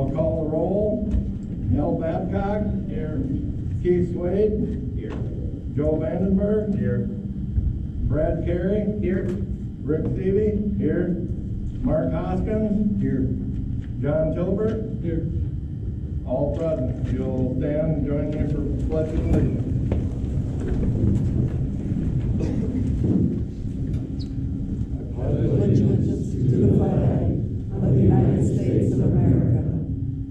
I'll call the roll. Nell Babcock. Here. Keith Swade. Here. Joe Vandenberg. Here. Brad Carey. Here. Rick Seavey. Here. Mark Hoskins. Here. John Tilbert. Here. All present. You'll stand and join me for pledge of allegiance. Allegiance to the flag of the United States of America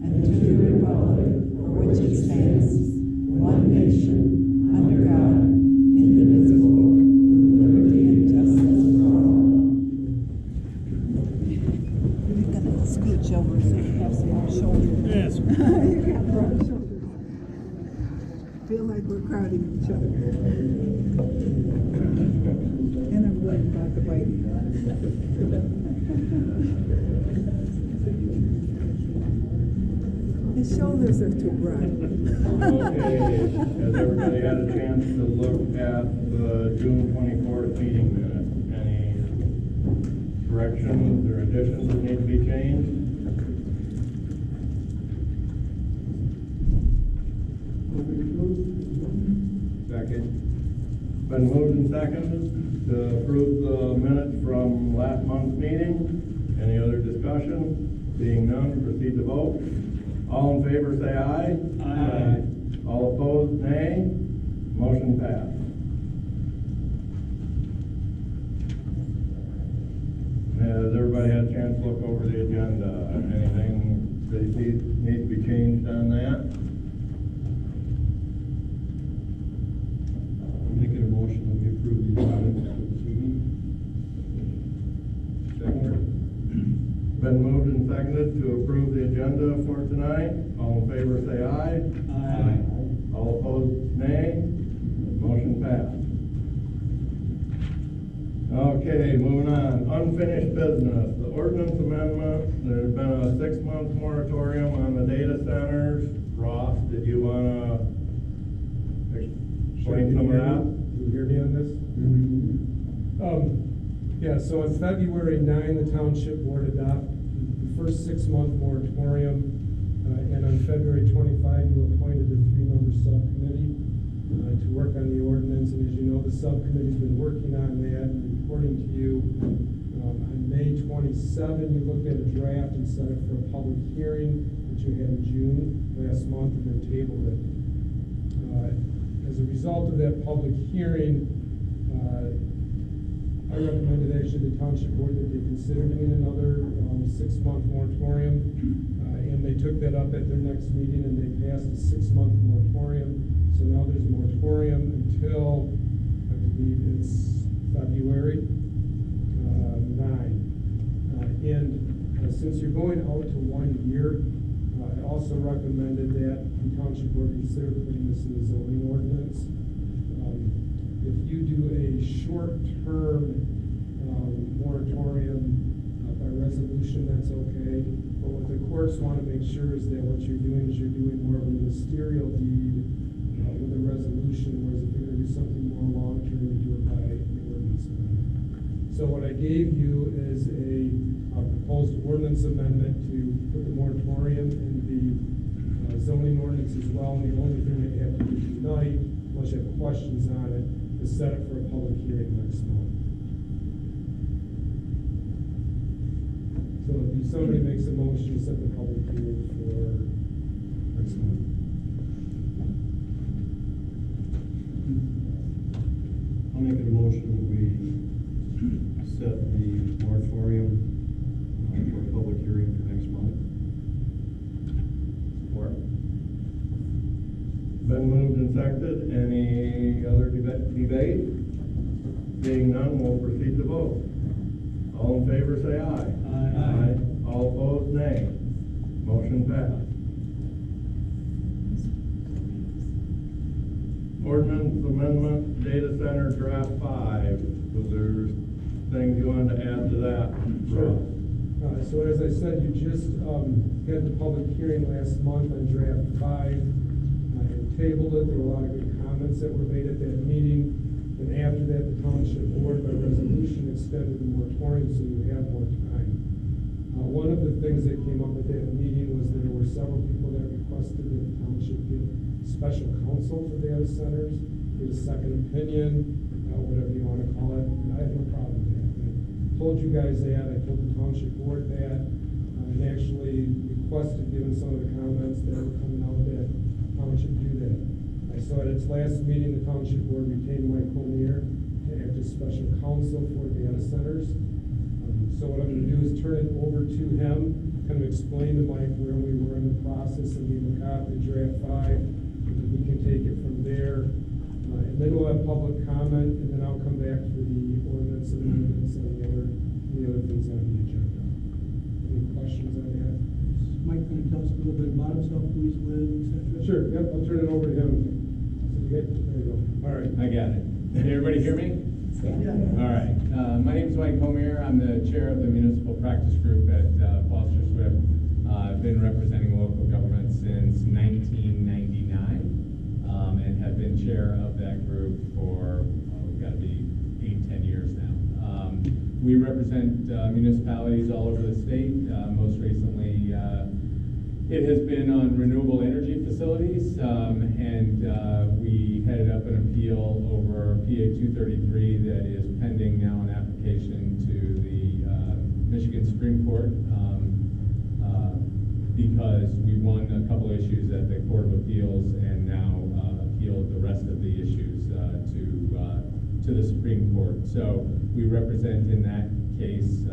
and to the republic for which it stands, one nation, under God, indivisible, with liberty and justice for all. You're gonna scooch over so you have some more shoulders. Yes. You got broad shoulders. Feel like we're crowding each other. And I'm worried about the biting. His shoulders are too broad. Okay, has everybody had a chance to look at the June 24th meeting minutes? Any corrections or additions that need to be changed? Second. Been moved and seconded to approve the minutes from last month's meeting. Any other discussion? Being none, proceed to vote. All in favor say aye. Aye. All opposed, nay. Motion passed. Has everybody had a chance to look over the agenda? Anything that needs to be changed on that? Making a motion that we approve the agenda for this meeting. Second. Been moved and seconded to approve the agenda for tonight. All in favor say aye. Aye. All opposed, nay. Motion passed. Okay, moving on. Unfinished business. The ordinance amendment, there's been a 6-month moratorium on the data centers. Ross, did you want to explain some of that? Can you hear me on this? Yeah, so on February 9, the Township Board adopted the first 6-month moratorium, and on February 25, you appointed a 3-member subcommittee to work on the ordinance, and as you know, the subcommittee's been working on that and reporting to you. On May 27, you looked at a draft and set it for a public hearing that you had in June last month and then tabled it. As a result of that public hearing, I recommended actually the Township Board that they consider doing another 6-month moratorium, and they took that up at their next meeting and they passed a 6-month moratorium. So now there's a moratorium until, I believe it's February 9. And since you're going out to 1 year, I also recommended that the Township Board consider putting this in the zoning ordinance. If you do a short-term moratorium by resolution, that's okay. But what the courts want to make sure is that what you're doing is you're doing more of a ministerial deed with a resolution, whereas if you're going to do something more long-term, you do it by the ordinance amendment. So what I gave you is a proposed ordinance amendment to put the moratorium in the zoning ordinance as well. And the only thing that you have to do tonight, unless you have questions on it, is set it for a public hearing next month. So if somebody makes a motion to set the public hearing for next month. I'll make a motion that we set the moratorium for a public hearing for next month. Support. Been moved and seconded. Any other debate? Being none, we'll proceed to vote. All in favor say aye. Aye. All opposed, nay. Motion passed. Ordinance amendment, data center draft 5. Was there things you wanted to add to that? Sure. So as I said, you just had the public hearing last month on draft 5. And tabled it. There were a lot of good comments that were made at that meeting. And after that, the Township Board by resolution extended the moratorium so you have more time. One of the things that came up at that meeting was there were special counsel for data centers, get a second opinion, whatever you wanna call it, and I have no problem with that. I told you guys that, I told the township board that, and actually requested, given some of the comments that were coming out, that township do that. I saw at its last meeting, the township board retained Mike Colmier to act as special counsel for data centers. So what I'm gonna do is turn it over to him, kind of explain to Mike where we were in the process and leave a copy of draft 5, and then we can take it from there. And then we'll have public comment, and then I'll come back for the ordinance amendments and the other things on the agenda. Any questions on that? Mike, can you tell us a little bit about himself, who he's with, et cetera? Sure, yep, I'll turn it over to him. So you get, there you go. All right. I got it. Can everybody hear me? Yeah. All right. My name is Mike Colmier. I'm the chair of the Municipal Practice Group at Foster Swift. I've been representing local government since 1999 and have been chair of that group for, got to be 8-10 years now. We represent municipalities all over the state. Most recently, it has been on renewable energy facilities, and we headed up an appeal over PA 233 that is pending now an application to the Michigan Supreme Court because we won a couple issues at the Court of Appeals and now appealed the rest of the issues to the Supreme Court. So we represent in that case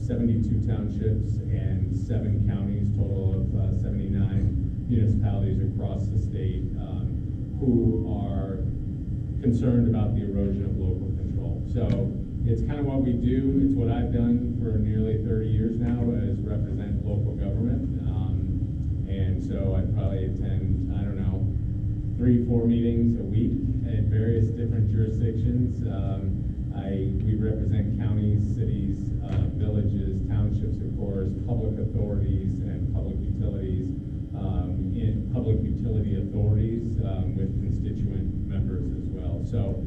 72 townships and 7 counties, total of 79 municipalities across the state who are concerned about the erosion of local control. So it's kind of what we do. It's what I've done for nearly 30 years now, is represent local government. And so I probably attend, I don't know, 3-4 meetings a week at various different jurisdictions. We represent counties, cities, villages, townships, of course, public authorities and public utilities, in public utility authorities with constituent members as well. So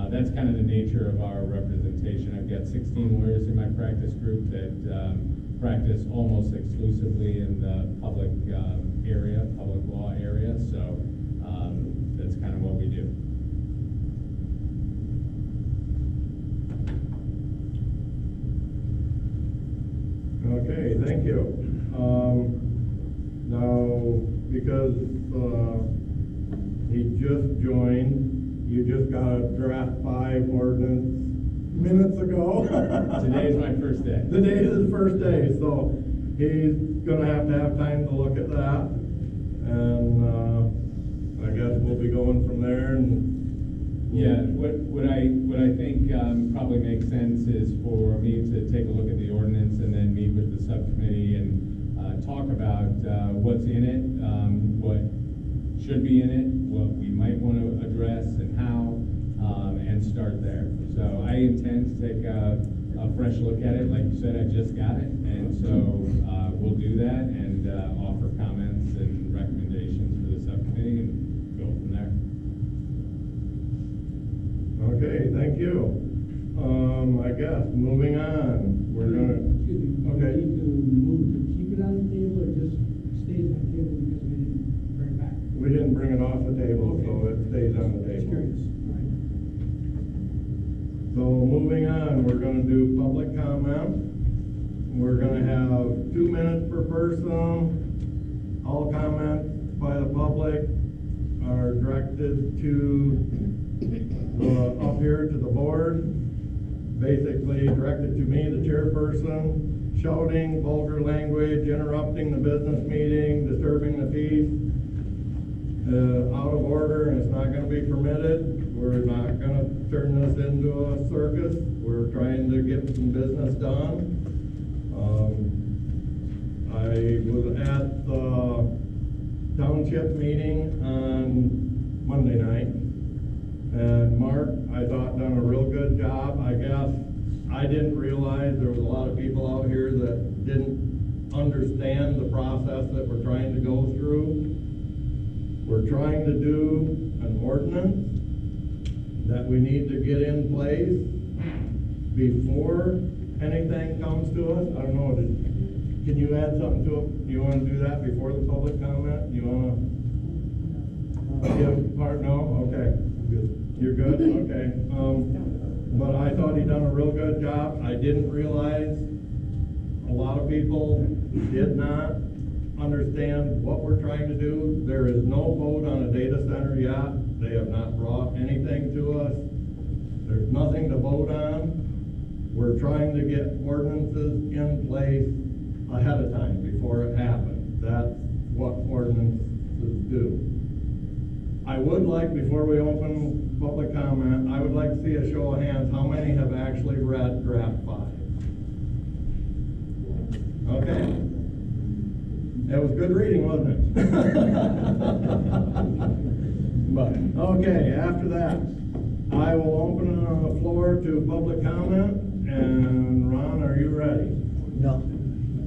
that's kind of the nature of our representation. I've got 16 lawyers in my practice group that practice almost exclusively in the public area, public law area. So that's kind of what we do. Okay, thank you. Now, because he just joined, you just got a draft 5 ordinance minutes ago. Today is my first day. Today is his first day, so he's gonna have time to look at that. And I guess we'll be going from there and. Yeah, what I think probably makes sense is for me to take a look at the ordinance and then meet with the subcommittee and talk about what's in it, what should be in it, what we might want to address and how, and start there. So I intend to take a fresh look at it. Like you said, I just got it, and so we'll do that and offer comments and recommendations for the subcommittee and go from there. Okay, thank you. I guess, moving on, we're gonna, Excuse me, okay. do we need to move to keep it on the table or just stays on the table because we didn't bring it back? We didn't bring it off the table, so Okay. it stays on the Just table. curious. All right. So moving on, we're gonna do public comment. We're gonna have 2 minutes per person. All comments by the public are directed to up here to the board. Basically directed to me, the chairperson. Shouting, vulgar language, interrupting the business meeting, disturbing the peace, out of order, and it's not gonna be permitted. We're not gonna turn this into a circus. We're trying to get some business done. I was at the township meeting on Monday night, and Mark, I thought, done a real good job. I guess I didn't realize there was a lot of people out here that didn't understand the process that we're trying to go through. We're trying to do an ordinance that we need to get in place before anything comes to us. I don't know, can you add something to it? You wanna do that before the public comment? You wanna? No, okay. Good. You're good, okay. But I thought he done a real good job. I didn't realize a lot of people did not understand what we're trying to do. There is no vote on a data center yet. They have not brought anything to us. There's nothing to vote on. We're trying to get ordinances in place ahead of time before it happens. That's what ordinances do. I would like, before we open public comment, I would like to see a show of hands, how many have actually read draft 5? Okay. It was good reading, wasn't it? But, okay, after that, I will open it on the floor to public comment, and Ron, are you ready? No.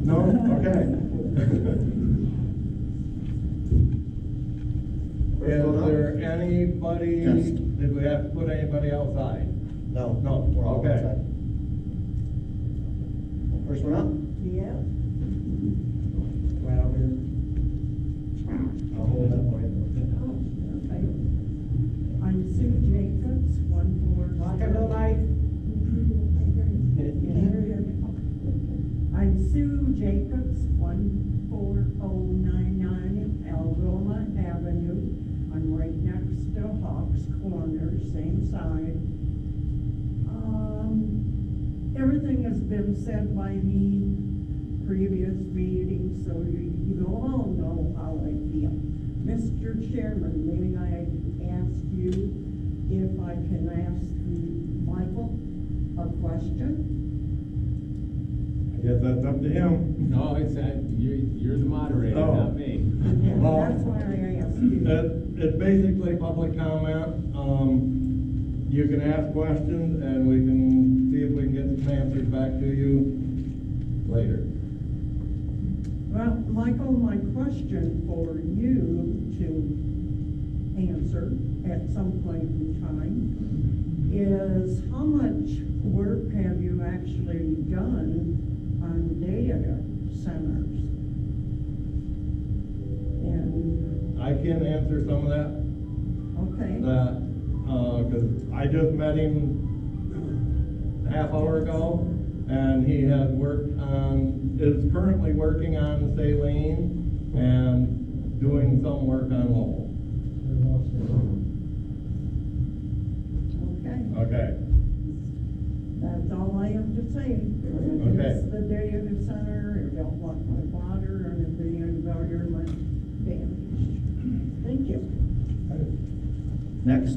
No? Okay. Is there anybody, Yes. did we have to put anybody outside? No. No, We're all okay. outside. First one up? Yeah. Right over here. I'll hold that for you. I'm Sue Jacobs, 14. Welcome to life. I'm Sue Jacobs, 14099 Algoma Avenue. I'm right next to Hawks Corner, same side. Everything has been said by me previous meetings, so you all know how I feel. Mr. Chairman, may I ask you if I can ask Michael a question? I guess that's up to him. No, it's, you're the moderator, Oh. not me. Yeah, Well, that's why I asked you. It's basically public comment. You can ask questions and we can see if we can get some answers back to you later. Well, Michael, my question for you to answer at some point in time is how much work have you actually done on data centers? And, I can answer some of that, okay, cause I just met him a half hour ago, and he has is currently working on Saline and doing some work on Lowell. okay. Okay, That's all I have to say. Okay. It's the data center, I don't want my water or anything environment damaged. Thank you. Next.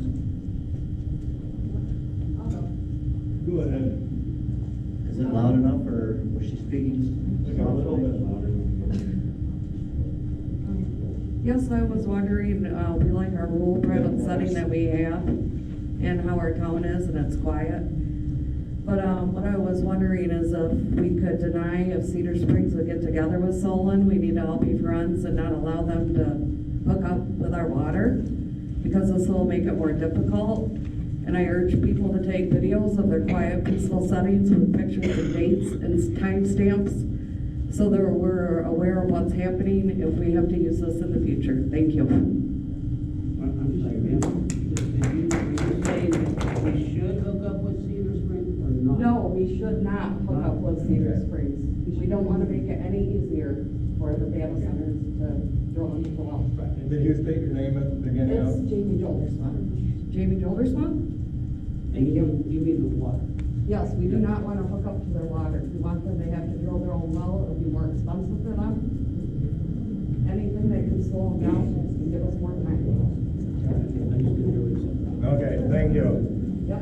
go ahead. Is it loud enough, or was she speaking? A little bit louder. Yes, I was wondering, we like our rural private setting that we have and how our town is and it's quiet. But, what I was wondering is if we could deny if Cedar Springs would get together with Solon, we need to all be friends and not allow them to hook up with our water, because this will make it more difficult. And I urge people to take videos of their quiet, peaceful settings with pictures and dates and timestamps, so that we're aware of what's happening if we have to use this in the future. Thank you. I'm sorry, ma'am. Did you say that we should hook up with Cedar Springs or not? No, we should not hook up with Cedar Springs. We don't want to make it any easier for the data centers to drill into the wells. Did you state your name at the beginning It's of? Jamie Joldersma. Jamie Joldersma? And you mean the water? Yes, we do not want to hook up to their water. We want them to have to drill their own well. It'll be more expensive for them. Anything that can slow them down and give us more time. I just didn't hear what you said. Okay, thank you. Yep.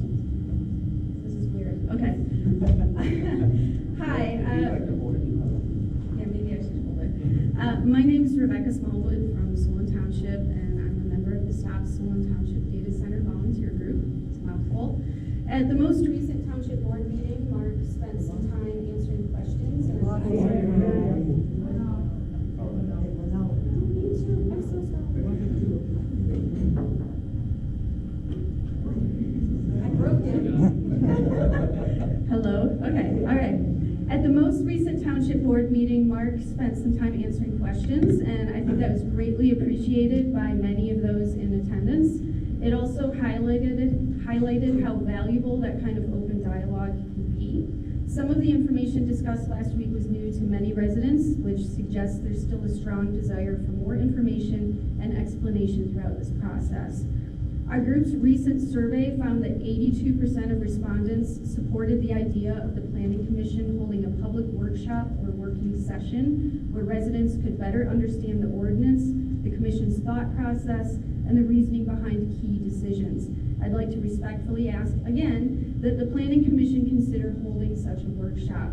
This is weird. Okay. Hi. Yeah, maybe I should hold it. My name is Rebecca Smallwood from Solon Township, and I'm a member of the Stop Solon Township Data Center Volunteer Group. It's a mouthful. At the most recent township board meeting, Mark spent some time answering questions. And Me too. I'm so sorry. I broke it. Hello? Okay, all right. At the the most recent township board meeting, Mark spent some time answering questions, and I think that was greatly appreciated by many of those in attendance. It also highlighted how valuable that kind of open dialogue can be. Some of the information discussed last week was new to many residents, which suggests there's still a strong desire for more information and explanation throughout this process. Our group's recent survey found that 82% of respondents supported the idea of the Planning Commission holding a public workshop or working session where residents could better understand the ordinance, the Commission's thought process, and the reasoning behind key decisions. I'd like to respectfully ask again that the Planning Commission consider holding such a workshop.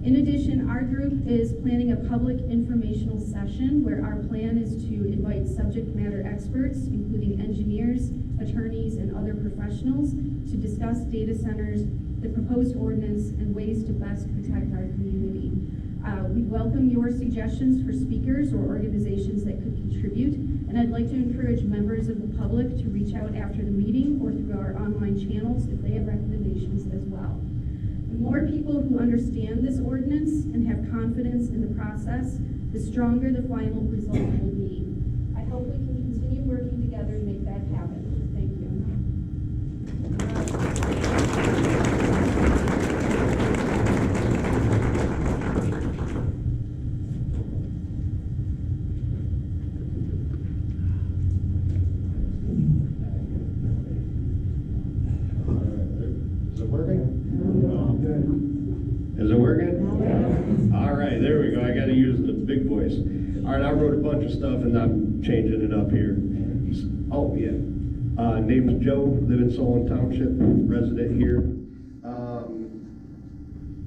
In addition, our group is planning a public informational session where our plan is to invite subject matter experts, including engineers, attorneys, and other professionals, to discuss data centers, the proposed ordinance, and ways to best protect our community. We welcome your suggestions for speakers or organizations that could contribute, and I'd like to encourage members of the public to reach out after the meeting or through our online channels if they have recommendations as well. The more people who understand this ordinance and have confidence in the process, the stronger the final result will be. I hope we can continue working together to make that happen. Thank you. Is it working? Is it working? All right, there we go. I gotta use the big voice. All right, I wrote a bunch of stuff and I'm changing it up here. Oh, yeah. Name's Joe, live in Solon Township, resident here.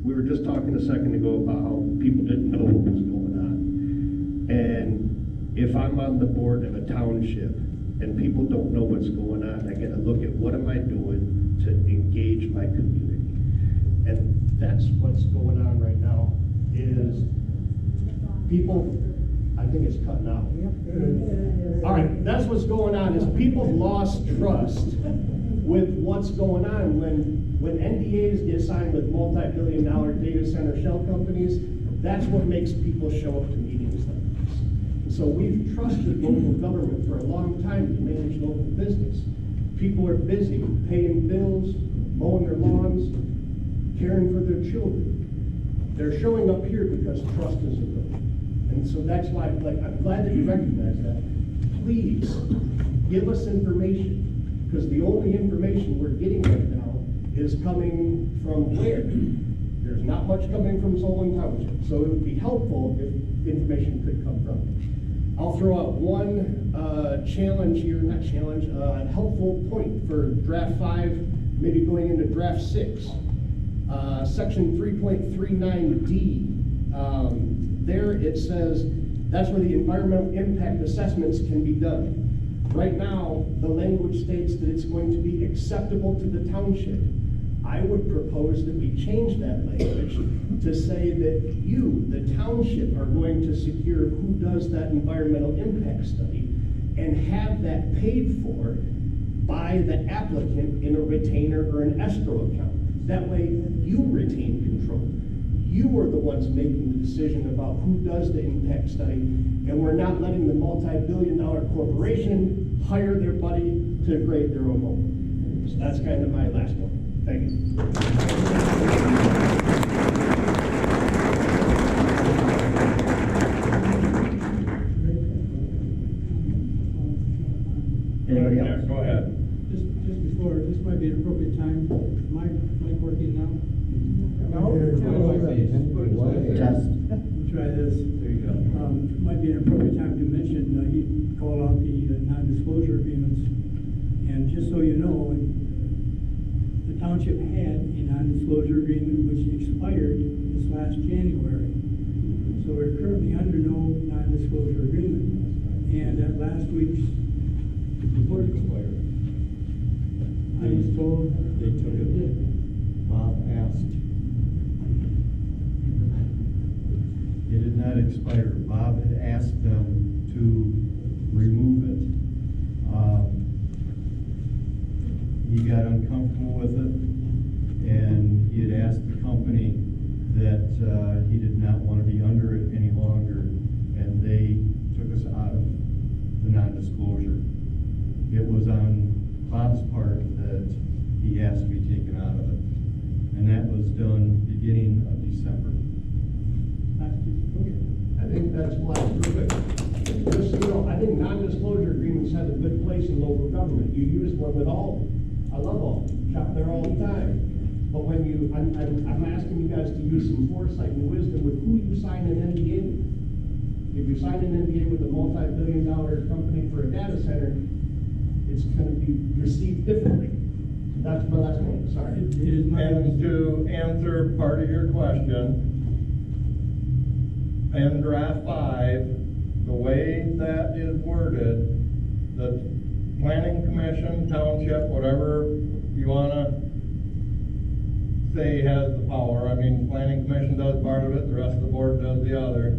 We were just talking a second ago about how people didn't know what was going on. And if I'm on the board of a township and people don't know what's going on, I gotta look at what am I doing to engage my community. And that's what's going on right now, is people, I think it's cutting out. All right, that's what's going on, is people lost trust with what's going on when NDAs get signed with multi-billion-dollar data center shell companies. That's what makes people show up to meetings like this. And so we've trusted local government for a long time to manage local business. People are busy paying bills, mowing their lawns, caring for their children. They're showing up here because trust is eroded. And so that's why, I'm glad that you recognize that. Please, give us information, because the only information we're getting right now is coming from where? There's not much coming from Solon Township, so it would be helpful if information could come from it. I'll throw out one helpful point for draft 5, maybe going into draft 6. Section 3.39D, there it says that's where the environmental impact assessments can be done. Right now, the language states that it's going to be acceptable to the township. I would propose that we change that language to say that you, the township, are going to secure who does that environmental impact study and have that paid for by the applicant in a retainer or an escrow account. That way, you retain control. You are the ones making the decision about who does the impact study, and we're not letting the multi-billion-dollar corporation hire their buddy to grade their own home. So that's kind of my last one. Thank you. Anybody else? Go ahead. Just before, this might be an appropriate time. Mic working now? Test. We'll try this. There you go. Might be an appropriate time to mention, he called out the non-disclosure agreements. And just so you know, the township had a non-disclosure agreement which expired this last January. So we're currently under no non-disclosure agreement. And at last week's report expired. I was told They took it. Bob asked. It did not expire. Bob had asked them to remove it. He got uncomfortable with it, and he had asked the company that he did not want to be under it any longer, and they took us out of the non-disclosure. It was on Bob's part that he asked to be taken out of it, and that was done beginning of December. I think that's why, just, you know, I think non-disclosure agreements have a good place in local government. You use one with Alton. I love Alton, shop there all the time. But when you, I'm asking you guys to use some foresight and wisdom with who you sign an NDA with. If you sign an NDA with a multi-billion-dollar company for a data center, it's gonna be received differently. That's my last point, sorry. It is my. And to answer part of your question, in draft 5, the way that is worded, the planning commission, township, whatever you wanna say has the power. I mean, planning commission does part of it, the rest of the board does the other.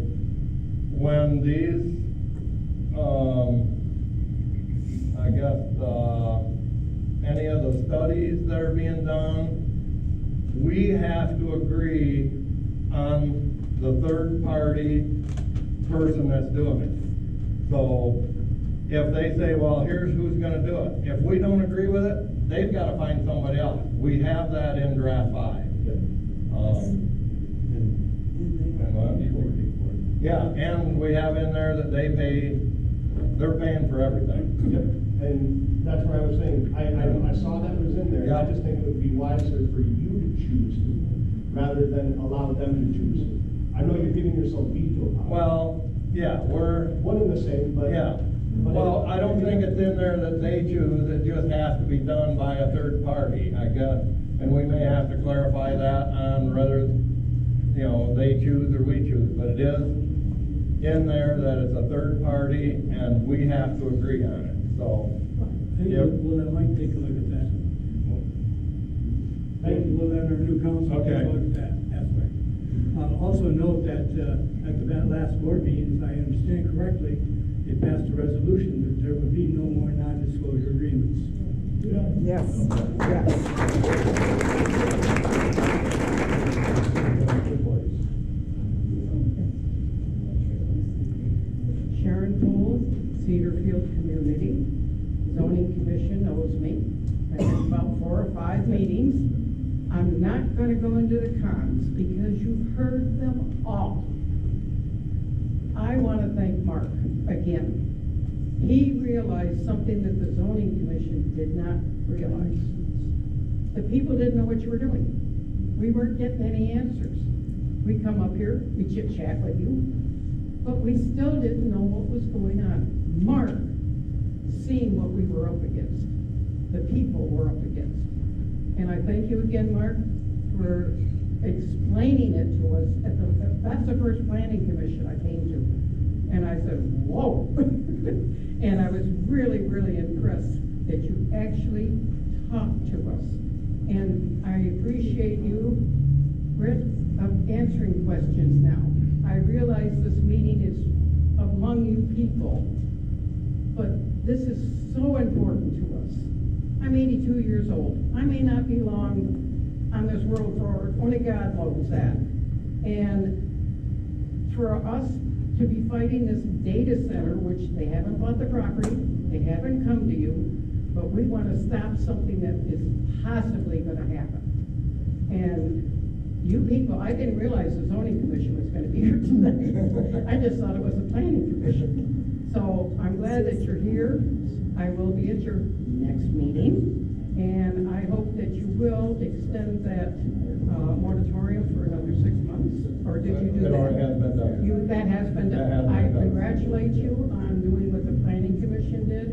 When these, I guess, any of the studies that are being done, we have to agree on the third party person that's doing it. So if they say, well, here's who's gonna do it, if we don't agree with it, they've gotta find somebody else. We have that in draft 5. And what? Yeah, and we have in there that they're paying for everything. Yep, and that's where I was saying, I saw that was in there, and I just think it would be wiser for you to choose, rather than allow them to choose. I know you're giving yourself veto power. Well, yeah, we're, One and the same, but. yeah. but Well, I don't think it's in there that they choose, it just has to be done by a third party, I guess. And we may have to clarify that on whether, you know, they choose or we choose, but it is in there that it's a third party and we have to agree on it, so. I think Yep. we'll let Mike take a look at that. Thank you. We'll let our new council take Okay. a look at that aspect. Also note that, at that last board meeting, if I understand correctly, they passed a resolution that there would be no more non-disclosure agreements. Yes, yes. Sharon Poole, Cedarfield Community. Zoning Commission knows me. I've been about 4 or 5 meetings. I'm not gonna go into the cons because you've heard them all. I wanna thank Mark again. He realized something that the zoning commission did not realize. The people didn't know what you were doing. We weren't getting any answers. We come up here, we chit chat with you, but we still didn't know what was going on. Mark, seeing what we were up against, the people were up against. And I thank you again, Mark, for explaining it to us that's the first planning commission I came to. And I said, whoa. And I was really, really impressed that you actually talked to us. And I appreciate you, Britt, of answering questions now. I realize this meeting is among you people, but this is so important to us. I'm 82 years old. I may not be long on this world for only God knows that. And for us to be fighting this data center, which they haven't bought the property, they haven't come to you, but we want to stop something that is possibly going to happen. And you people, I didn't realize the zoning commission was going to be here tonight. I just thought it was the planning commission. So I'm glad that you're here. I will be at your next meeting, and I hope that you will extend that moratorium for another 6 months, or did you do that? It already has been done. That has been That done. has been I done. congratulate you on doing what the planning commission did,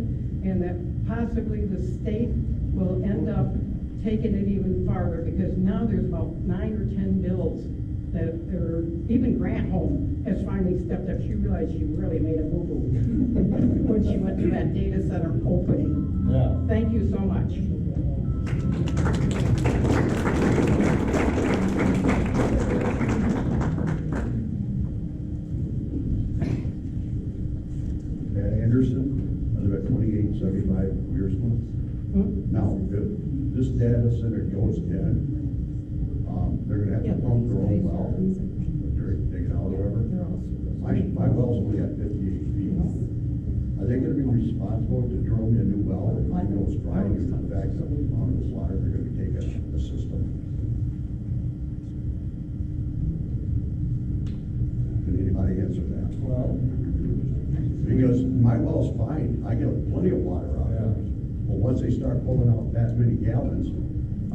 and that possibly the state will end up taking it even farther, because now there's about 9 or 10 bills that are, even Granholm has finally stepped up. She realized she really made a boo-boo when she went to that data center opening. Yeah. Thank you so much. Pat Anderson, I live at 2875 Wearsma. Now, if this data center goes in, they're gonna have to pump their own well. responsible to drill me a new well. If it goes dry due to the fact that the amount of water they're gonna be taking out of the system. Can anybody answer that? Well, Because my well's fine, I get plenty of water out of it. But once they start pulling out that many gallons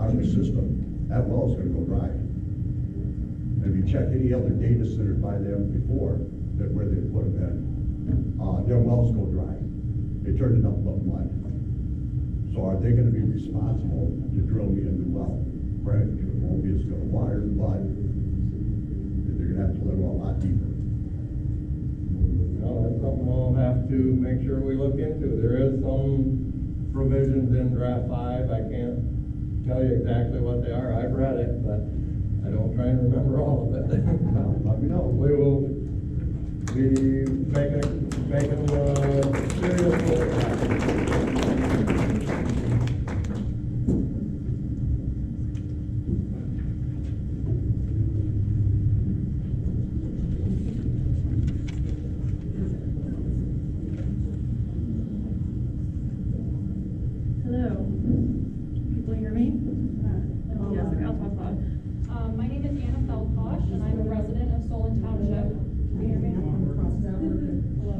out of the system, that well's gonna go dry. And if you check any other data centers by them before, that where they put them in, their wells go dry. They turn it up but mud. So are they gonna be responsible to drill me a new well? Right, it won't be as good a water, but they're gonna have to let it a lot deeper. no, that's something we'll have to make sure we look into. There is some provisions in draft 5. I can't tell you exactly what they are. I've read it, but I don't try and remember all of it. Let me know. We will be making serious work. Hello. People hear me? Yes, okay, I'll talk loud. My name is Anna Feldposh, and I'm a resident of Solon Township. Can you hear me? Hello.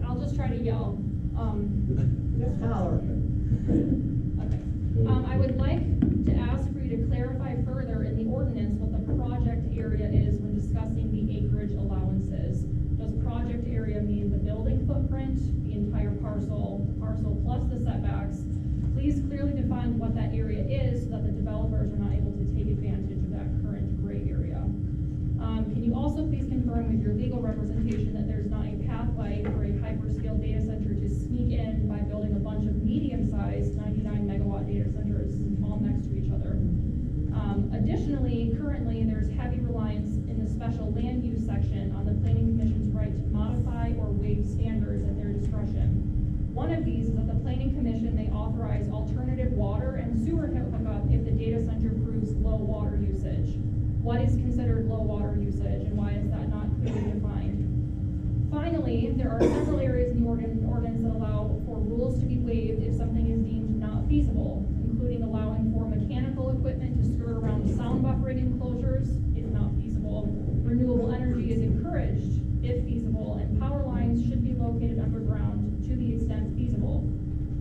I'll just try to yell. Just holler. Okay. I would like to ask for you to clarify further in the ordinance what the project area is when discussing the acreage allowances. Does project area mean the building footprint, the entire parcel, the parcel plus the setbacks? Please clearly define what that area is so that the developers are not able to take advantage of that current gray area. Can you also please confirm with your legal representation that there's not a pathway for a hyperscale data center to sneak in by building a bunch of medium-sized 99 megawatt data centers all next to each other? Additionally, currently, there's heavy reliance in the special land use section on the Planning Commission's right to modify or waive standards at their discretion. One of these is that the Planning Commission may authorize alternative water and sewer hookup if the data center proves low water usage. What is considered low water usage, and why is that not clearly defined? Finally, there are several areas in the ordinance that allow for rules to be waived if something is deemed not feasible, including allowing for mechanical equipment to skirt around sound buffering enclosures if not feasible. Renewable energy is encouraged if feasible, and power lines should be located underground to the extent feasible.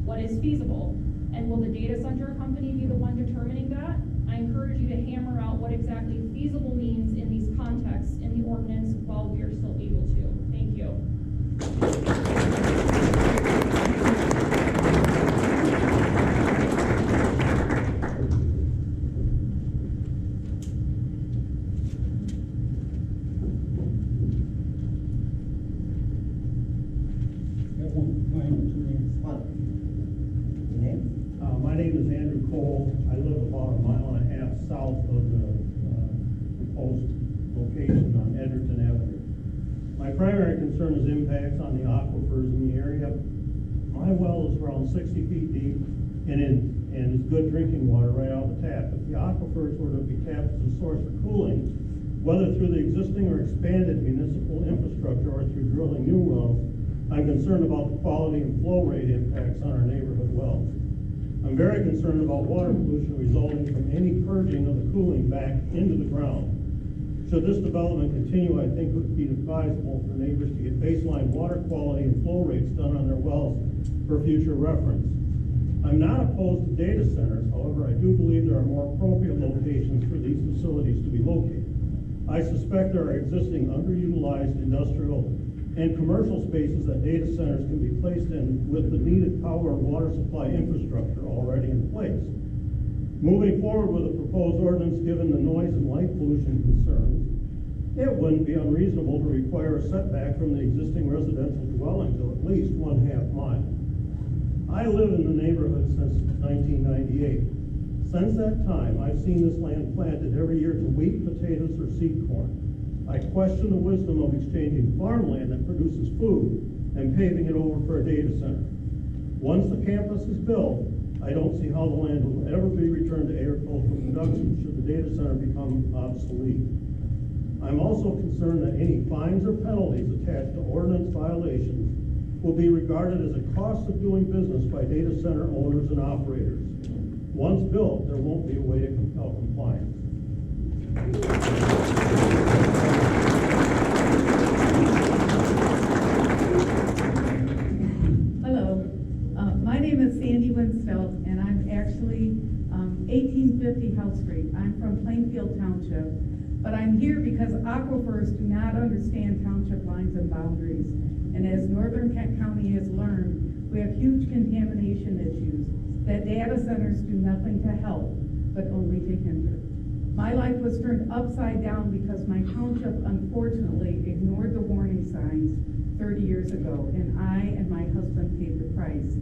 What is feasible? And will the data center company be the one determining that? I encourage you to hammer out what exactly feasible means in these contexts in the ordinance while we are still able to. Thank you. My name is Andrew Cole. I live about a mile and a half south of the proposed location on Edgerton Avenue. My primary concern is impacts on the aquifers in the area. My well is around 60 feet deep and is good drinking water right out of the tap. If the aquifers were to be tapped as a source for cooling, whether through the existing or expanded municipal infrastructure or through drilling new wells, I'm concerned about the quality and flow rate impacts on our neighborhood wells. I'm very concerned about water pollution resulting from any purging of the cooling back into the ground. Should this development continue, I think it would be advisable for neighbors to get baseline water quality and flow rates done on their wells for future reference. I'm not opposed to data centers, however, I do believe there are more appropriate locations for these facilities to be located. I suspect there are existing underutilized industrial and commercial spaces that data centers can be placed in with the needed power and water supply infrastructure already in place. Moving forward with the proposed ordinance, given the noise and light pollution concerns, it wouldn't be unreasonable to require a setback from the existing residential dwellings of at least 1/2 mile. I live in the neighborhood since 1998. Since that time, I've seen this land planted every year to wheat, potatoes, or seed corn. I question the wisdom of exchanging farmland that produces food and paving it over for a data center. Once the campus is built, I don't see how the land will ever be returned to agricultural production should the data center become obsolete. I'm also concerned that any fines or penalties attached to ordinance violations will be regarded as a cost of doing business by data center owners and operators. Once built, there won't be a way to compel compliance. Hello, my name is Sandy Winstelt, and I'm actually 1850 House Street. I'm from Plainfield Township, but I'm here because aquifers do not understand township lines and boundaries. And as Northern Kent County has learned, we have huge contamination issues that data centers do nothing to help, but only to hinder. My life was turned upside down because my township unfortunately ignored the warning signs 30 years ago, and I and my husband paid the price.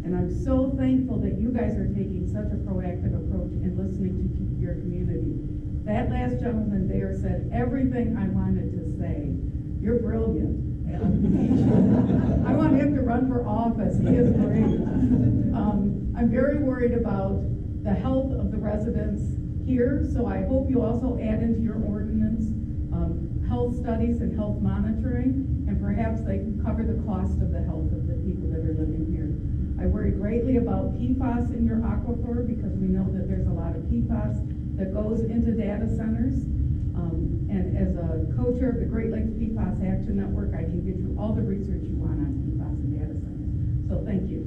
And I'm so thankful that you guys are taking such a proactive approach and listening to your community. That last gentleman there said everything I wanted to say. You're brilliant. I want him to run for office. He is great. I'm very worried about the health of the residents here, so I hope you also add into your ordinance health studies and health monitoring, and perhaps they can cover the cost of the health of the people that are living here. I worry greatly about PFAS in your aquifer because we know that there's a lot of PFAS that goes into data centers. And as a co-chair of the Great Lakes PFAS Action Network, I can get you all the research you want on PFAS and data centers. So thank you.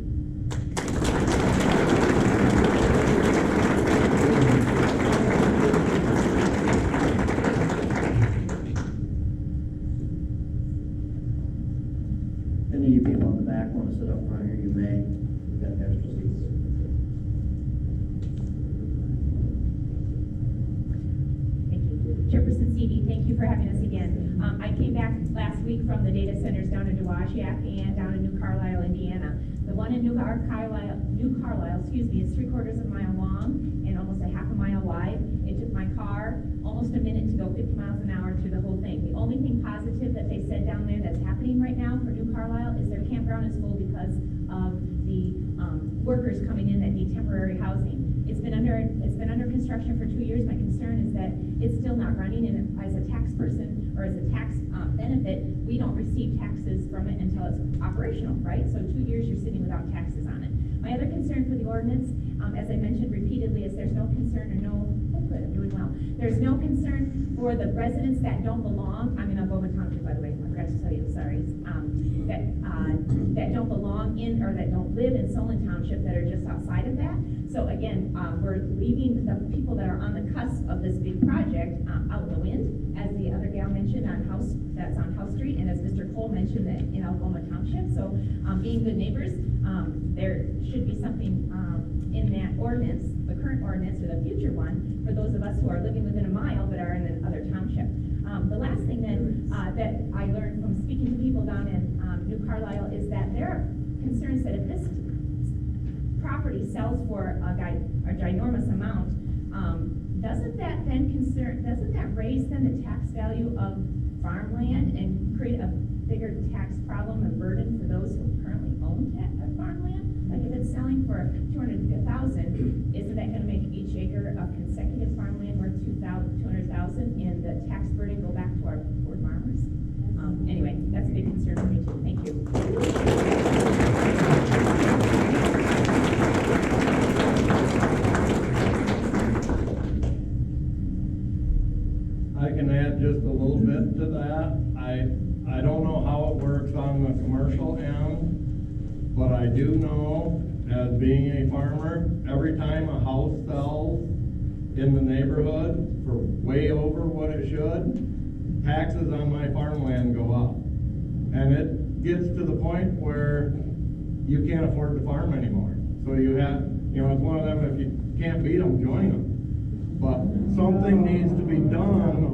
Any of you people on the back want to sit up front here, you may. We've got extra seats. Thank you. Chairperson Seavey, thank you for having us again. I came back last week from the data centers down in Dowagiac and down in New Carlisle, Indiana. The one in New Carlisle, is 3/4 of a mile long and almost a half a mile wide. It took my car almost a minute to go 50 miles an hour through the whole thing. The only thing positive that they said down there that's happening right now for New Carlisle is their campground is full because of the workers coming in that need temporary housing. It's been under construction for 2 years. My concern is that it's still not running, and as a tax person or as a tax benefit, we don't receive taxes from it until it's operational, right? So 2 years you're sitting without taxes on it. My other concern for the ordinance, as I mentioned repeatedly, is there's no concern or no, oh good, I'm doing well. There's no concern for the residents that don't belong. I'm in Algoma Township, by the way. I forgot to tell you, sorry. That don't belong in or that don't live in Solon Township that are just outside of that. So again, we're leaving the people that are on the cusp of this big project out in the wind, as the other gal mentioned on House Street, and as Mr. Cole mentioned that in Algoma Township. So being good neighbors, there should be something in that ordinance, the current ordinance or the future one, for those of us who are living within a mile but are in another township. The last thing then that I learned from speaking to people down in New Carlisle is that there are concerns that if this property sells for a ginormous amount, doesn't that raise then the tax value of farmland and create a bigger tax problem and burden for those who currently own farmland? Like if it's selling for $200,000, isn't that going to make each acre of consecutive farmland worth $200,000 and the tax burden go back to our poor farmers? Anyway, that's a big concern for me too. Thank you. I can add just a little bit to that. I don't know how it works on the commercial end, but I do know, as being a farmer, every time a house sells in the neighborhood for way over what it should, taxes on my farmland go up. And it gets to the point where you can't afford to farm anymore. So you have, it's one of them, if you can't beat them, join them. But something needs to be done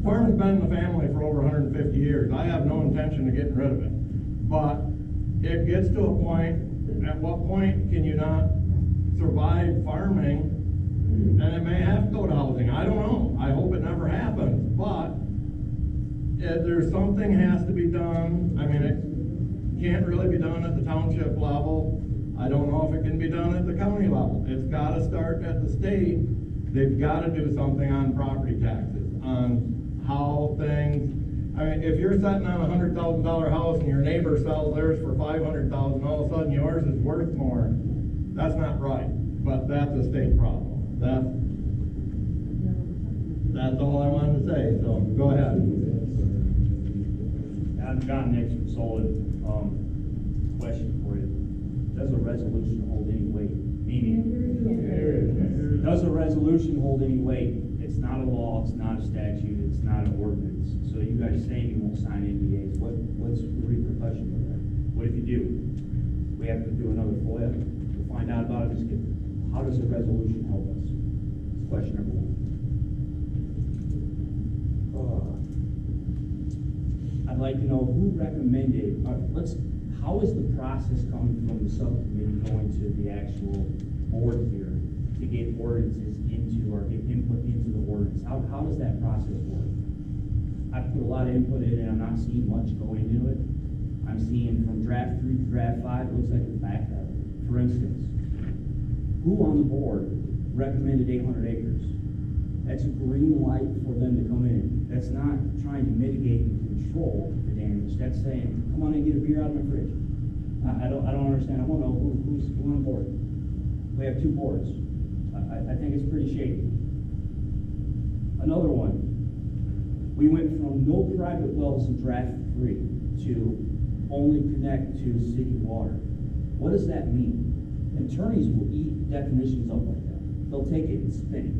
farm's been in the family for over 150 years. I have no intention of getting rid of it. But it gets to a point, at what point can you not survive farming? And it may have to go to housing. I don't know. I hope it never happens. But there's something has to be done. It can't really be done at the township level. I don't know if it can be done at the county level. It's got to start at the state. They've got to do something on property taxes, on how things, I mean, if you're sitting on $100,000 house and your neighbor sells theirs for $500,000, all of a sudden yours is worth more, that's not right. But that's a state problem. That's all I wanted to say, so go ahead. I'm John Nix from Solid. Question for you. Does a resolution hold any weight? Meaning, does a resolution hold any weight? It's not a law, it's not a statute, it's not an ordinance. So you guys saying you won't sign NDAs, what's the repercussion of that? What if you do? We have to do another FOIA to find out about it. How does a resolution help us? That's question number one. I'd like to know who recommended, how is the process coming from the subcommittee going to the actual board here to get ordinances into, or get input into the ordinance? How does that process work? I've put a lot of input in and I'm not seeing much go into it. I'm seeing from draft 3 to draft 5, it looks like it's back up. For instance, who on the board recommended 800 acres? That's a green light for them to come in. That's not trying to mitigate and control the damage. That's saying, come on and get a beer out of my fridge. I don't understand. I want to know who's on the board. We have 2 boards. I think it's pretty shady. Another one. We went from no private wells in draft 3 to only connect to city water. What does that mean? Attorneys will eat definitions up like that. They'll take it and spin it.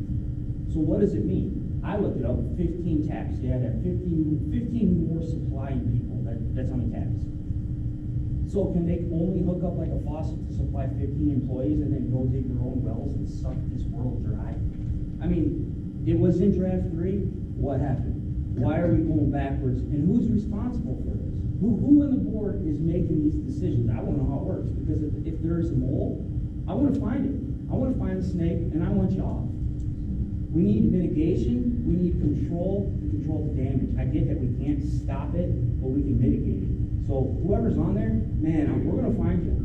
So what does it mean? I looked it up, 15 taps. They had 15 more supplying people. That's how many taps. So can they only hook up like a faucet to supply 15 employees and then go dig their own wells and suck this world dry? I mean, it was in draft 3. What happened? Why are we going backwards? And who's responsible for this? Who on the board is making these decisions? I want to know how it works, because if there's a mole, I want to find it. I want to find the snake, and I want you off. We need mitigation, we need control to control the damage. I get that we can't stop it, but we can mitigate it. So whoever's on there, man, we're gonna find you.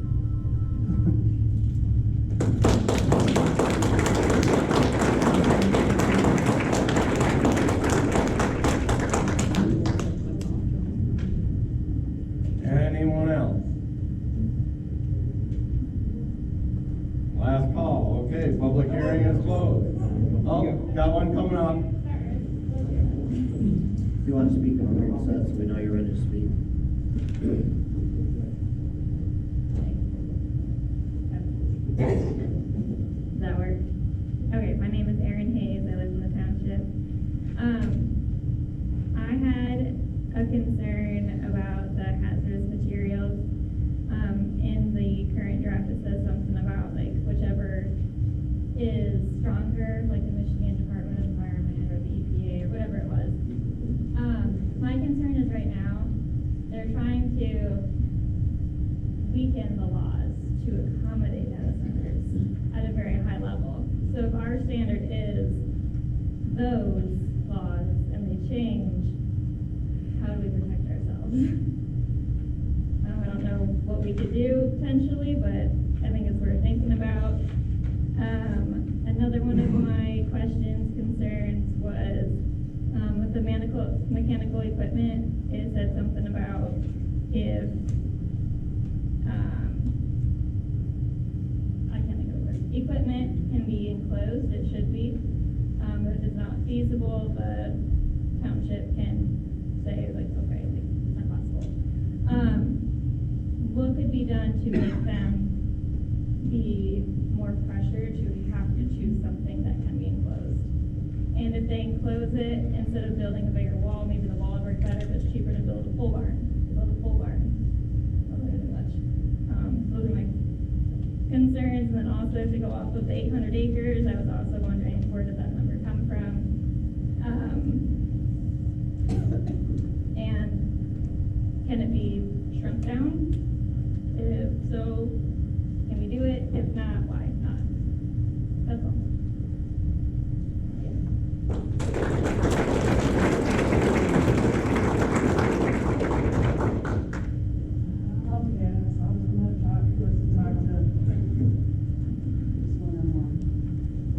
Anyone else? Last call. Okay, public hearing is closed. Oh, got one coming up. If you want to speak on the set, so we know you're ready to speak. Does that work? Okay, my name is Erin Hayes. I live in the township. I had a concern about the hazardous materials. In the current draft, it says something about like whichever is stronger, like the Michigan Department of Environment or the EPA or whatever it was. My concern is right now, they're trying to weaken the laws to accommodate data centers at a very high level. So if our standard is those laws and they change, how do we protect ourselves? I don't know what we could do potentially, but I think it's worth thinking about. Another one of my questions, concerns was with the mechanical equipment. It said something about if I can't think of the word. Equipment can be enclosed, it should be. If it's not feasible, the township can say like, okay, like, it's not possible. What could be done to make them be more pressure to have to choose something that can be enclosed? And if they enclose it, instead of building a bigger wall, maybe the wall would work better, but it's cheaper to build a pole barn. Build a pole barn. Not really much. Those are my concerns. And then also to go off of the 800 acres, I was also wondering where did that number come from? And can it be shrunk down? If so, can we do it? If not, why not? That's all.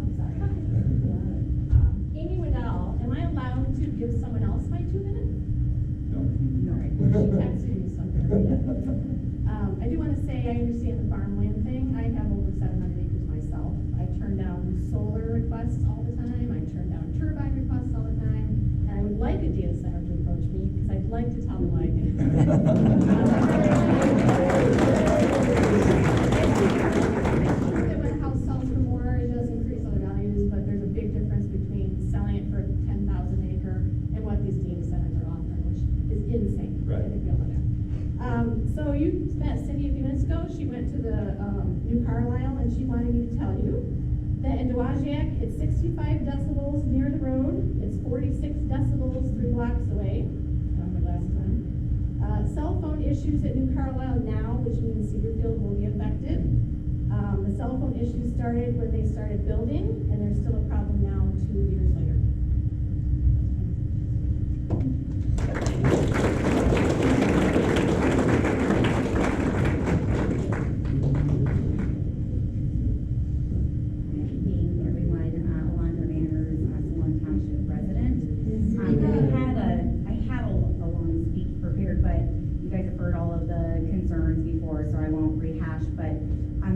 I'm sorry. my data center to approach me, because I'd like to tell them what I do. When a house sells for more, it does increase other values, but there's a big difference between selling it for 10,000 acre and what these data centers are offering, which is insane. Right. I think we all know that. So you met Cindy a few minutes ago. She went to the New Carlisle, and she wanted me to tell you that in Dowagiac, it's 65 decibels near the road. It's 46 decibels 3 blocks away. I don't have my glasses on. Cell phone issues at New Carlisle now, which means Cedarfield will be affected. The cell phone issues started when they started building, and there's still a problem now 2 years later.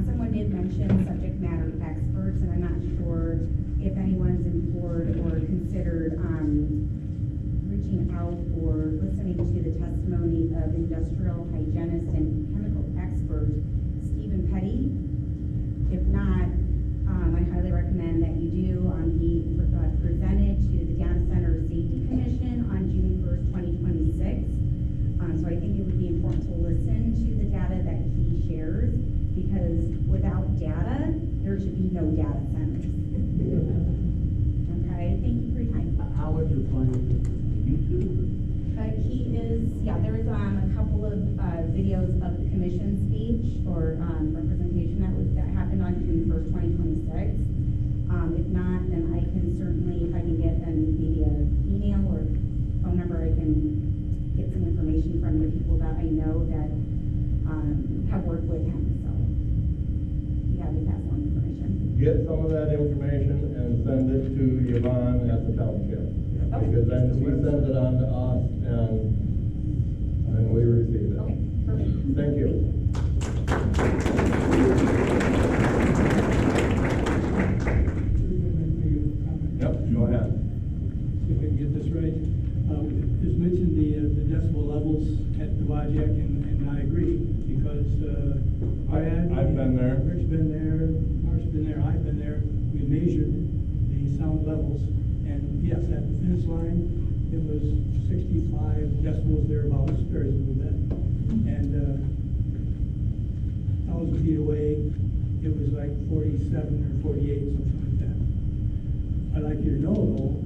Someone did mention subject matter experts, and I'm not sure if anyone's employed or considered reaching out or listening to the testimony of industrial hygienist and chemical expert Stephen Petty. If not, I highly recommend that you do. He presented to the Data Center Safety Commission on June 1st, 2026. So I think it would be important to listen to the data that he shares, because without data, there should be no data centers. Okay, thank you for your time. How would you find it? YouTube? He is, there is a couple of videos of the commission speech or representation that happened on June 1st, 2026. If not, then I can certainly, if I can get maybe an email or phone number, I can get some information from the people that I know that have worked with him. So we pass on information. Get some of that information and send it to Yvonne at the township. Because then she sends it on to us and we receive it. Okay, perfect. Thank you. Yep, go ahead. See if I can get this right. Just mentioned the decibel levels at Dowagiac, and I agree, because I've been there. Rick's been there, Mark's been there, I've been there. We measured the sound levels, and yes, at the finish line, it was 65 decibels thereabouts, varies a little bit. And 1,000 feet away, it was like 47 or 48, something like that. I'd like you to know, though,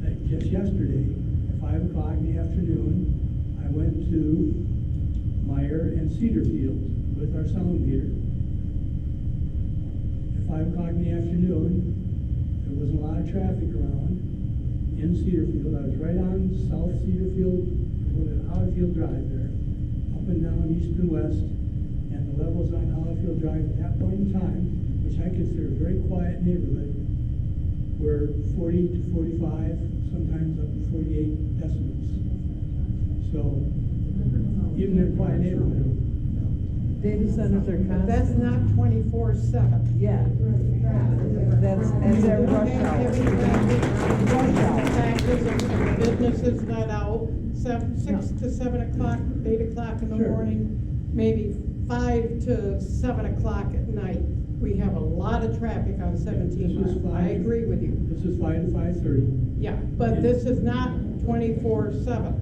that just yesterday, at 5 o'clock in the afternoon, I went to Meyer and Cedarfield with our sound meter. At 5 o'clock in the afternoon, there wasn't a lot of traffic around in Cedarfield. I was right on South Cedarfield, Hollyfield Drive there, up and down east and west, and the levels on Hollyfield Drive at that point in time, which I consider a very quiet neighborhood, were 40 to 45, sometimes up to 48 decibels. So, even in a quiet neighborhood. Data centers are constant. That's not 24/7. Yeah. That's at rush hour. Businesses let out 6 to 7 o'clock, 8 o'clock in the morning, maybe 5 to 7 o'clock at night. We have a lot of traffic on 17 mile. I agree with you. This is 5 to 5:30. Yeah, but this is not 24/7.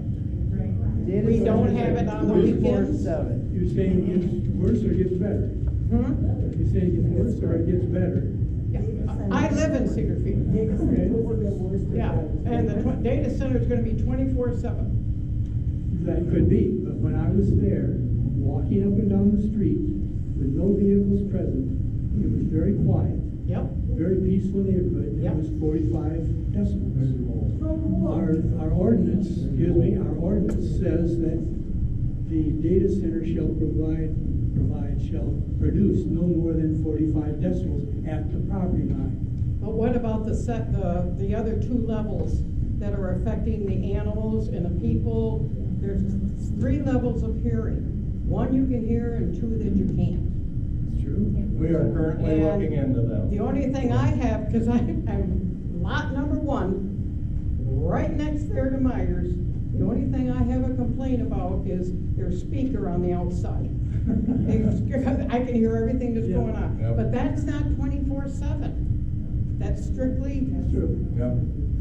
We don't have it on the weekends. You're saying it gets worse or gets better? You're saying it gets worse or it gets better? Yeah. I live in Cedarfield. Yeah, and the data center is gonna be 24/7. That could be, but when I was there, walking up and down the street with no vehicles present, it was very quiet. Yep. Very peaceful neighborhood. It was 45 decibels. Our ordinance, our ordinance says that the data center shall shall produce no more than 45 decibels at the property line. But what about the other 2 levels that are affecting the animals and the people? There's 3 levels of hearing. 1 you can hear and 2 that you can't. It's true. We are currently looking into them. The only thing I have, because I'm lot number 1, right next there to Myers. The only thing I have a complaint about is their speaker on the outside. I can hear everything that's going on, Yep. but that's not 24/7. That's strictly, Yep.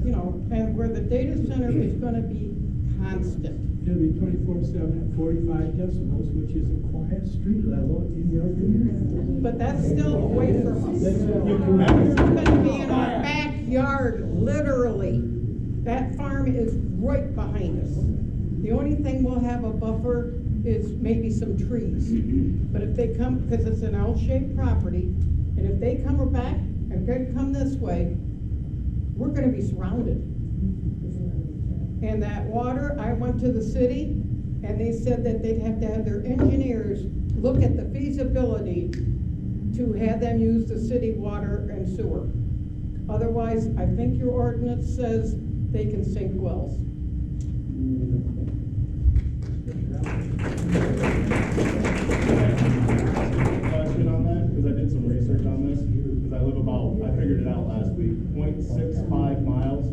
you know, and where the data center is gonna be constant. It'll be 24/7 at 45 decibels, which is a quiet street level in your community. But that's still away from us. That's what you It's can- gonna be in our backyard, literally. That farm is right behind us. The only thing we'll have a buffer is maybe some trees. But if they come, because it's an L-shaped property, and if they come back and they come this way, we're gonna be surrounded. And that water, I went to the city, and they said that they'd have to have their engineers look at the feasibility to have them use the city water and sewer. Otherwise, I think your ordinance says they can sink wells. Question on that, because I did some research on this, because I live about, I figured it out last week, 0.65 miles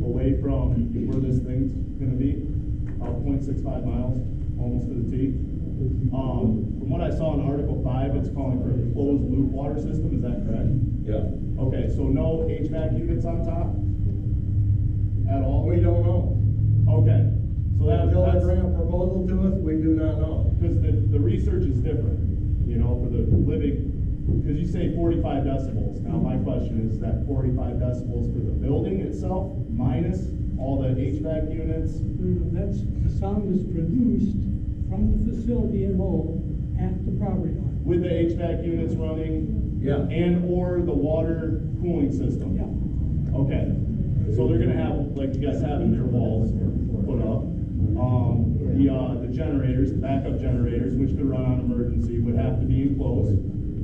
away from where this thing's gonna be, about 0.65 miles, almost to the T. From what I saw in Article 5, it's calling for a closed loop water system, is that correct? Yeah. Okay, so no HVAC units on top? At all? We don't know. Okay, so Until they that's. bring a proposal to us, we do not know. Because the research is different, you know, for the living, because you say 45 decibels. Now, my question is that 45 decibels for the building itself, minus all the HVAC units? That's, the sound is produced from the facility in whole at the property line. With the HVAC units running? Yeah. And or the water cooling system? Yeah. Okay, so they're gonna have, like you guys have in your walls put up, the generators, the backup generators, which could run on emergency, would have to be enclosed.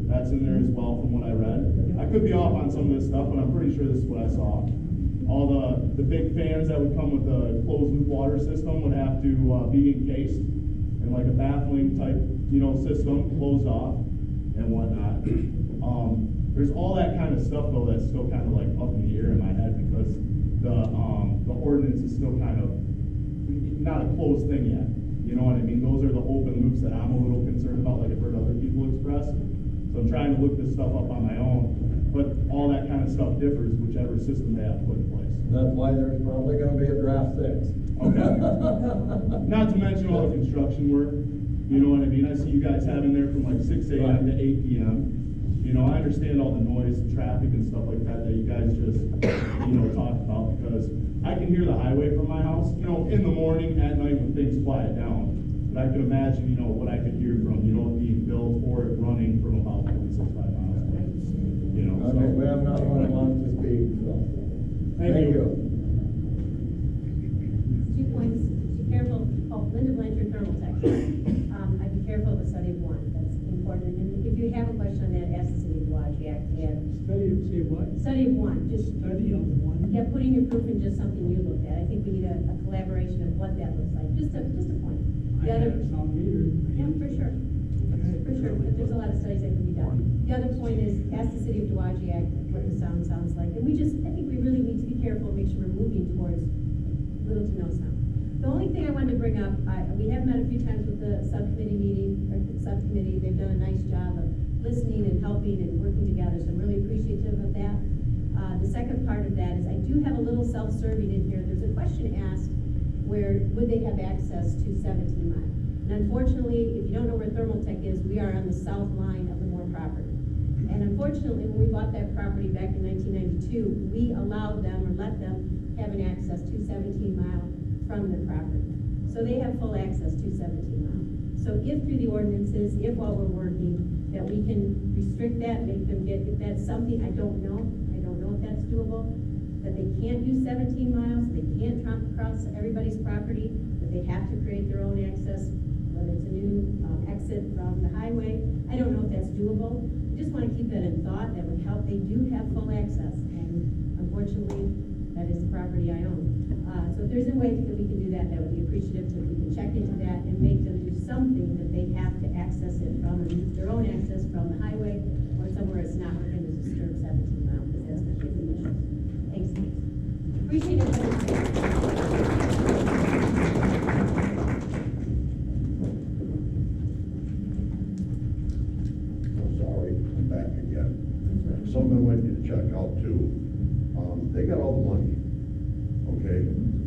That's in there as well from what I read. I could be off on some of this stuff, but I'm pretty sure this is what I saw. All the big fans that would come with the closed loop water system would have to, be encased in like a baffling type, you know, system, closed off and whatnot. There's all that kind of stuff though that's still kind of like up in the air in my head because the ordinance is still kind of not a closed thing yet. You know what I mean? Those are the open loops that I'm a little concerned about, like I've heard other people express. So I'm trying to look this stuff up on my own, but all that kind of stuff differs whichever system they have put in place. That's why there's probably gonna be a draft 6. Okay. Not to mention all the construction work, you know what I mean? I see you guys having there from like 6 a.m. to 8 p.m. You know, I understand all the noise and traffic and stuff like that you guys just, you know, talked about because I can hear the highway from my house, you know, in the morning, at night when things quiet down. But I could imagine, you know, what I could hear from, you know, it being built or it running from about 0.65 miles away. You know, so. Okay, we have another one that wants to speak, so. Thank you. 2 points, be careful, Linda Blanchard, Thermal Tech. I'd be careful of the study of one, that's important. And if you have a question on that, ask the city of Dowagiac. Study of, say what? Study of one, just. Study of one? Yeah, putting your proof in just something you looked at. I think we need a collaboration of what that looks like, just a point. The I other. have some meter. Yeah, for sure. For sure, but there's a lot of studies that can be done. The other point is, ask the city of Dowagiac what the sound sounds like. And I think we really need to be careful and make sure we're moving towards little to no sound. The only thing I wanted to bring up, we have met a few times with the subcommittee. They've done a nice job of listening and helping and working together, so I'm really appreciative of that. The second part of that is I do have a little self-serving in here. There's a question asked where would they have access to 17 Mile? And unfortunately, if you don't know where Thermal Tech is, we are on the south line of the Moore property. And unfortunately, when we bought that property back in 1992, we allowed them or let them have an access to 17 Mile from the property. So they have full access to 17 Mile. So if through the ordinances, if while we're working, that we can restrict that, make them get, if that's something, I don't know if that's doable, that they can't use 17 miles, they can't tromp across everybody's property, that they have to create their own access, whether it's a new exit from the highway. I don't know if that's doable. I just want to keep that in thought. That would help. They do have full access, and unfortunately, that is the property I own. So if there's a way that we can do that, that would be appreciative, so we can check into that and make them do something that they have to access it from, and use their own access from the highway, or somewhere it's not going to disturb 17 miles, because that's not the issue. Thanks. Appreciate it.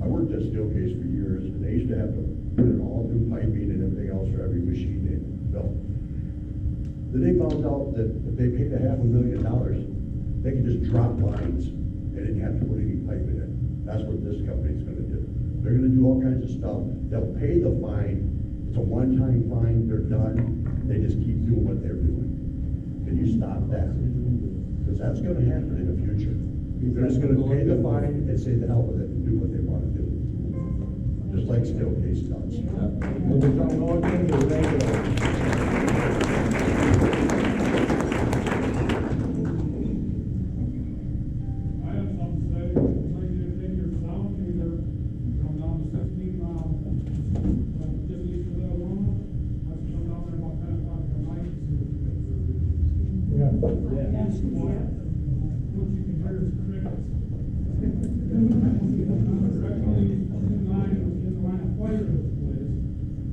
I worked at Steelcase for years, and they used to have to put in all new piping and everything else for every machine they built. Then they found out that if they paid $500,000, they could just drop lines and didn't have to put any pipe in it. That's what this company's gonna do. They're gonna do all kinds of stuff. They'll pay the fine. It's a one-time fine, they're done. They just keep doing what they're doing. Can you stop that? Because that's gonna happen in the future. They're just gonna pay the fine and say the hell with it and do what they wanna do. Just like Steelcase does. Will become motion to regular. I have something to say, I'd like you to take your south, either come down to 16 miles, just east of Algoma, let's come down there about 10 o'clock at night. Yeah. What you can hear is crickets. Directly in line of fire of this place.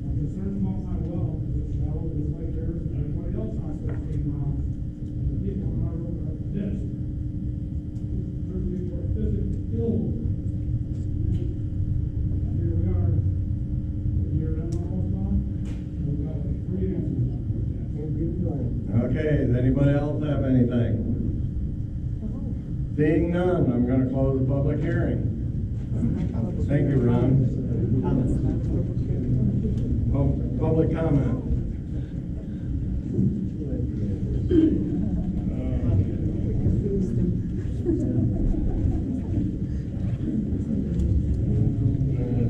I'm concerned about my well, because it's shallow, just like theirs, and everybody else on 16 miles. And the people on our road are pissed. Certainly we're physically ill. And here we are, a year and almost now, and we've got like 3 answers on that. Okay, does anybody else have anything? Seeing none, I'm gonna close the public hearing. Thank you, Ron. Public comment.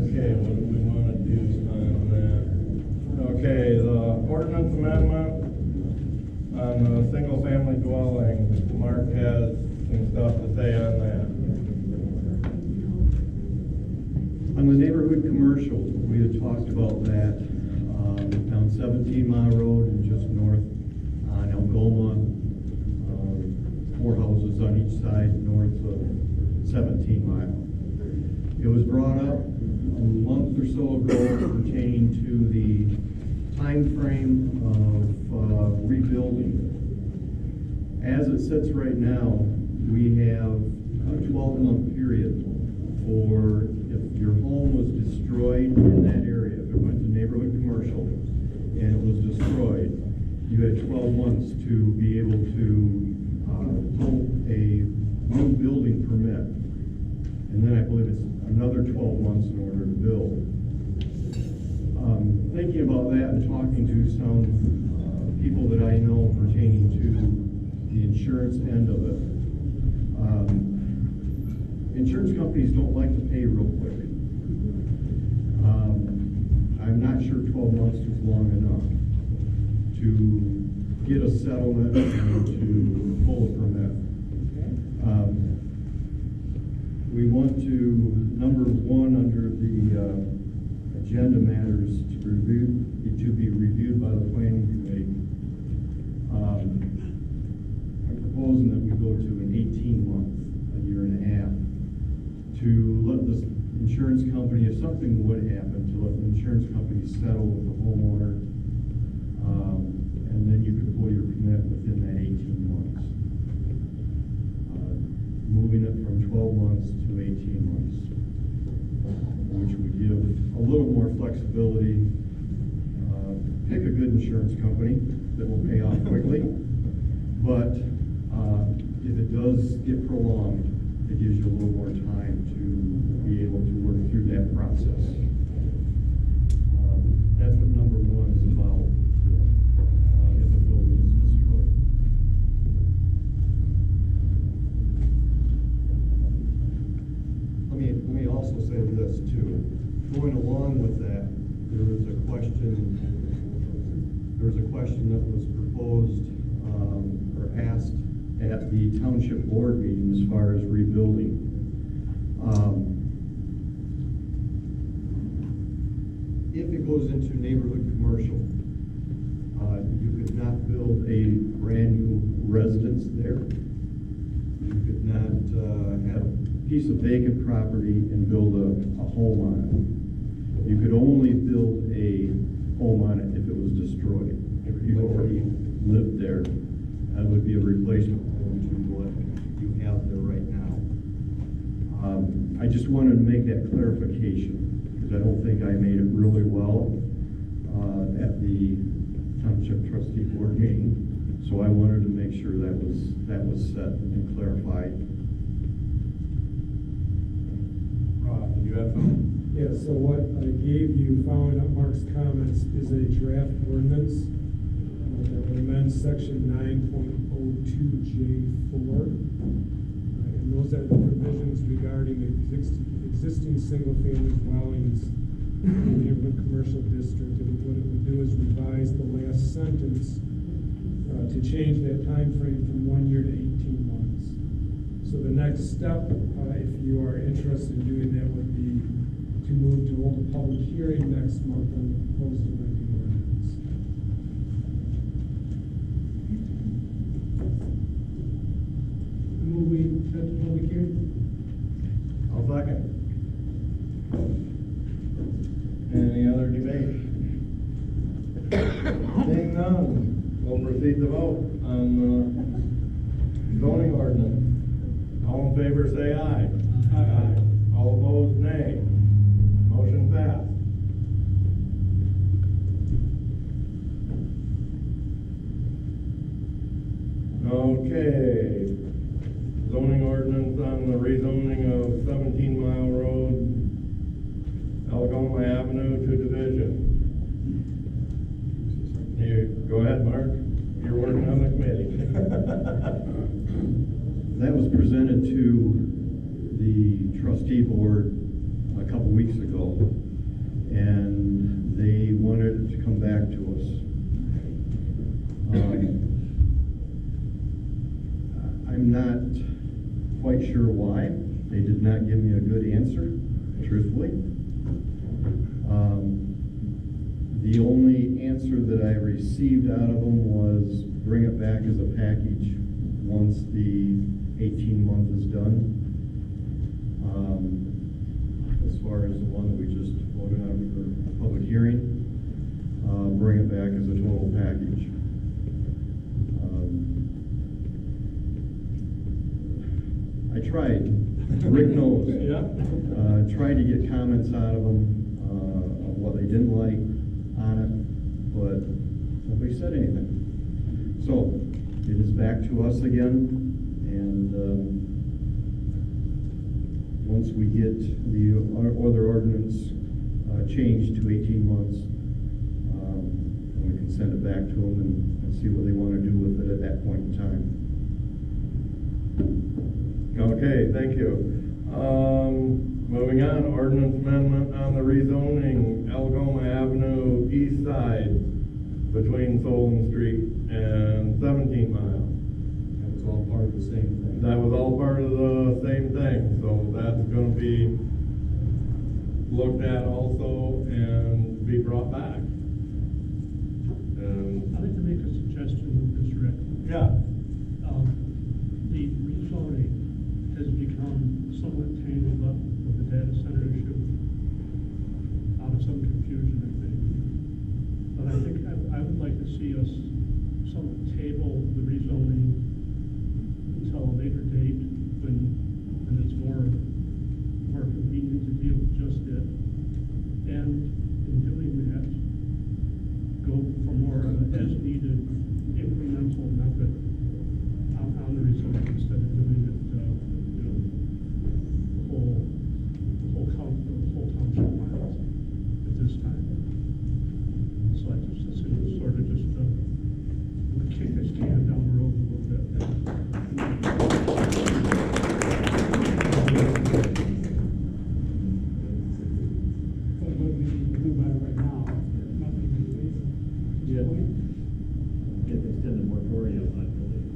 Okay, what do we wanna do on that? Okay, the ordinance amendment on the single-family dwelling. Mark has some stuff to say on that. On the neighborhood commercial, we had talked about that, down 17 Mile Road and just north on Algoma. 4 houses on each side north of 17 Mile. It was brought up a month or so ago pertaining to the time frame of rebuilding. As it sits right now, we have a 12-month period for if your home was destroyed in that area, if it went to neighborhood commercial and it was destroyed, you had 12 months to be able to pull a new building permit. And then I believe it's another 12 months in order to build. Thinking about that and talking to some people that I know pertaining to the insurance end of it. Insurance companies don't like to pay real quick. I'm not sure 12 months is long enough to get a settlement and to pull a permit. We want to, number 1 under the agenda matters to be reviewed by the planning committee. I'm proposing that we go to an 18-month, a year and a half, to let the insurance company, if something would happen, to let the insurance company settle with the homeowner, and then you could pull your permit within that 18 months. Moving it from 12 months to 18 months, which would give a little more flexibility. Pick a good insurance company that will pay off quickly, but if it does get prolonged, it gives you a little more time to be able to work through that process. That's what number 1 is about, if a building is destroyed. Let me also say this too. Going along with that, there was a question that was proposed or asked at the township board meeting as far as rebuilding. If it goes into neighborhood commercial, you could not build a brand new residence there. You could not have a piece of vacant property and build a home on it. You could only build a home on it if it was destroyed. If you already lived there, that would be a replacement home to what you have there right now. I just wanted to make that clarification, because I don't think I made it really well at the Township Trustee Board meeting. So I wanted to make sure that was set and clarified. Rob, did you have something? Yeah, so what I gave you, following up Mark's comments, is a draft ordinance that would amend section 9.02J4. And those are the provisions regarding existing single-family dwellings in the neighborhood commercial district. And what it would do is revise the last sentence to change that time frame from 1 year to 18 months. So the next step, if you are interested in doing that, would be to move to hold a public hearing next month on the proposed amending ordinance. Move we set the public hearing? I'll second. Any other debate? Seeing none, we'll proceed to vote on the zoning ordinance. All in favor, say aye. Aye. All opposed, nay. Motion passed. Okay. Zoning ordinance on the rezoning of 17 Mile Road, Algoma Avenue to Division. Go ahead, Mark. You're working on the committee. That was presented to the trustee board a couple weeks ago, and they wanted it to come back to us. I'm not quite sure why. They did not give me a good answer, truthfully. The only answer that I received out of them was bring it back as a package once the 18-month is done. As far as the one that we just voted on for public hearing, bring it back as a total package. I tried. Rick knows. Yeah. Tried to get comments out of them of what they didn't like on it, but nobody said anything. So it is back to us again, and once we get the other ordinance changed to 18 months, we can send it back to them and see what they want to do with it at that point in time. Okay, thank you. Moving on, ordinance amendment on the rezoning Algoma Avenue east side between Solon Street and 17 Mile. That was all part of the same thing. That was all part of the same thing, so that's gonna be looked at also and be brought back. And I'd like to make a suggestion, Mr. Rick. yeah, The rezoning has become somewhat tangled up with the data center issue. Out of some confusion, I think. But I think I would like to see us somewhat table the rezoning until a later date when it's more convenient to deal with just it. And in doing that, go for more of an as-needed incremental method on the rezoning instead of doing it, the whole township miles at this time. So I just assume sort of just kick this can down the road a little bit. But what we need to do about it right now, nothing to do. Yeah. Get the extended moratorium on building.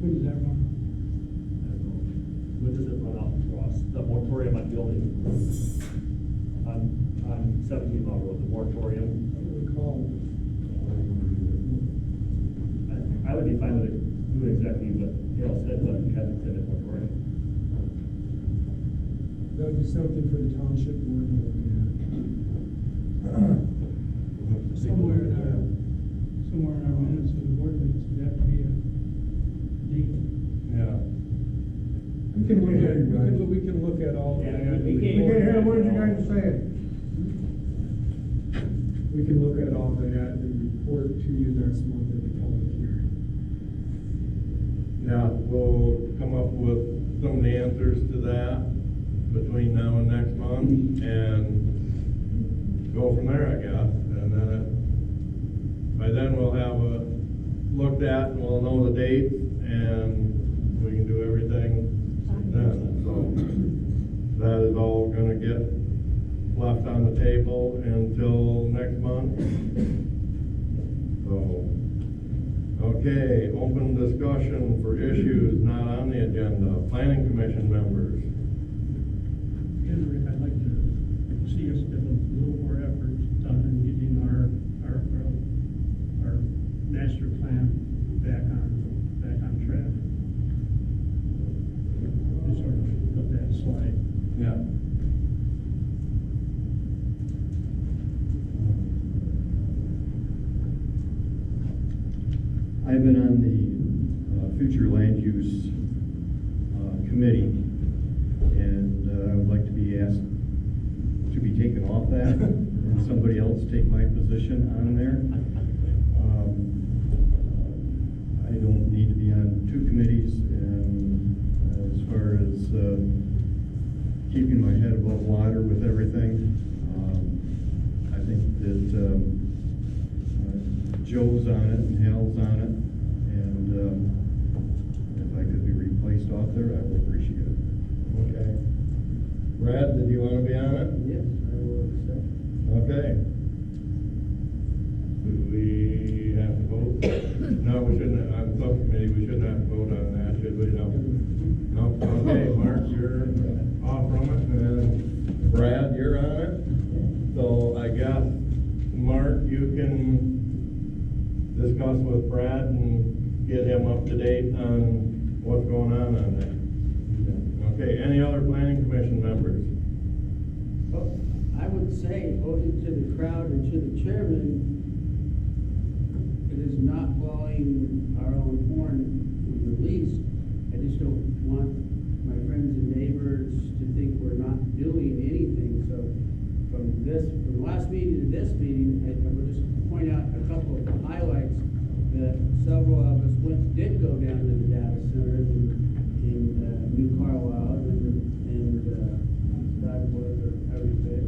When does that run? When does it run out for us? The moratorium on building on 17 Mile Road, the moratorium. I don't recall. I would be fine with it, doing exactly what Dale said, but we have extended moratorium. That would be something for the township board to look at. Somewhere in our minutes of the board minutes, would have to be a date. yeah. We can look at all. We can't hear a word you guys are saying. We can look at all that and report to you next month at the public hearing. Yeah, we'll come up with some of the answers to that between now and next month and go from there, I guess. And then by then we'll have looked at and we'll know the dates and we can do everything then. So that is all gonna get left on the table until next month. So, okay, open discussion for issues not on the agenda. Planning Commission members. Henry, I'd like to see us get a little more effort done in getting our master plan back on track. We sort of let that slide. Yeah. I've been on the future land use committee, and I would like to be asked to be taken off that, and somebody else take my position on there. I don't need to be on two committees, and as far as keeping my head above water with everything, I think that Joe's on it and Hal's on it, and if I could be replaced off there, I would appreciate it. Okay. Brad, did you want to be on it? Yes, I will accept. Okay. Do we have to vote? No, we shouldn't. On subcommittee, we shouldn't have to vote on that, should we? No. No. Okay, Mark, you're off from it, and Brad, you're on it. So I guess, Mark, you can discuss with Brad and get him up to date on what's going on that. Okay, any other planning commission members? Well, I would say, both to the crowd and to the chairman, it is not blowing our own horn in the least. I just don't want my friends and neighbors to think we're not doing anything. So from the last meeting to this meeting, I would just point out a couple of highlights that several of us did go down to the data centers in New Carlisle and Dagwood, or however you say it,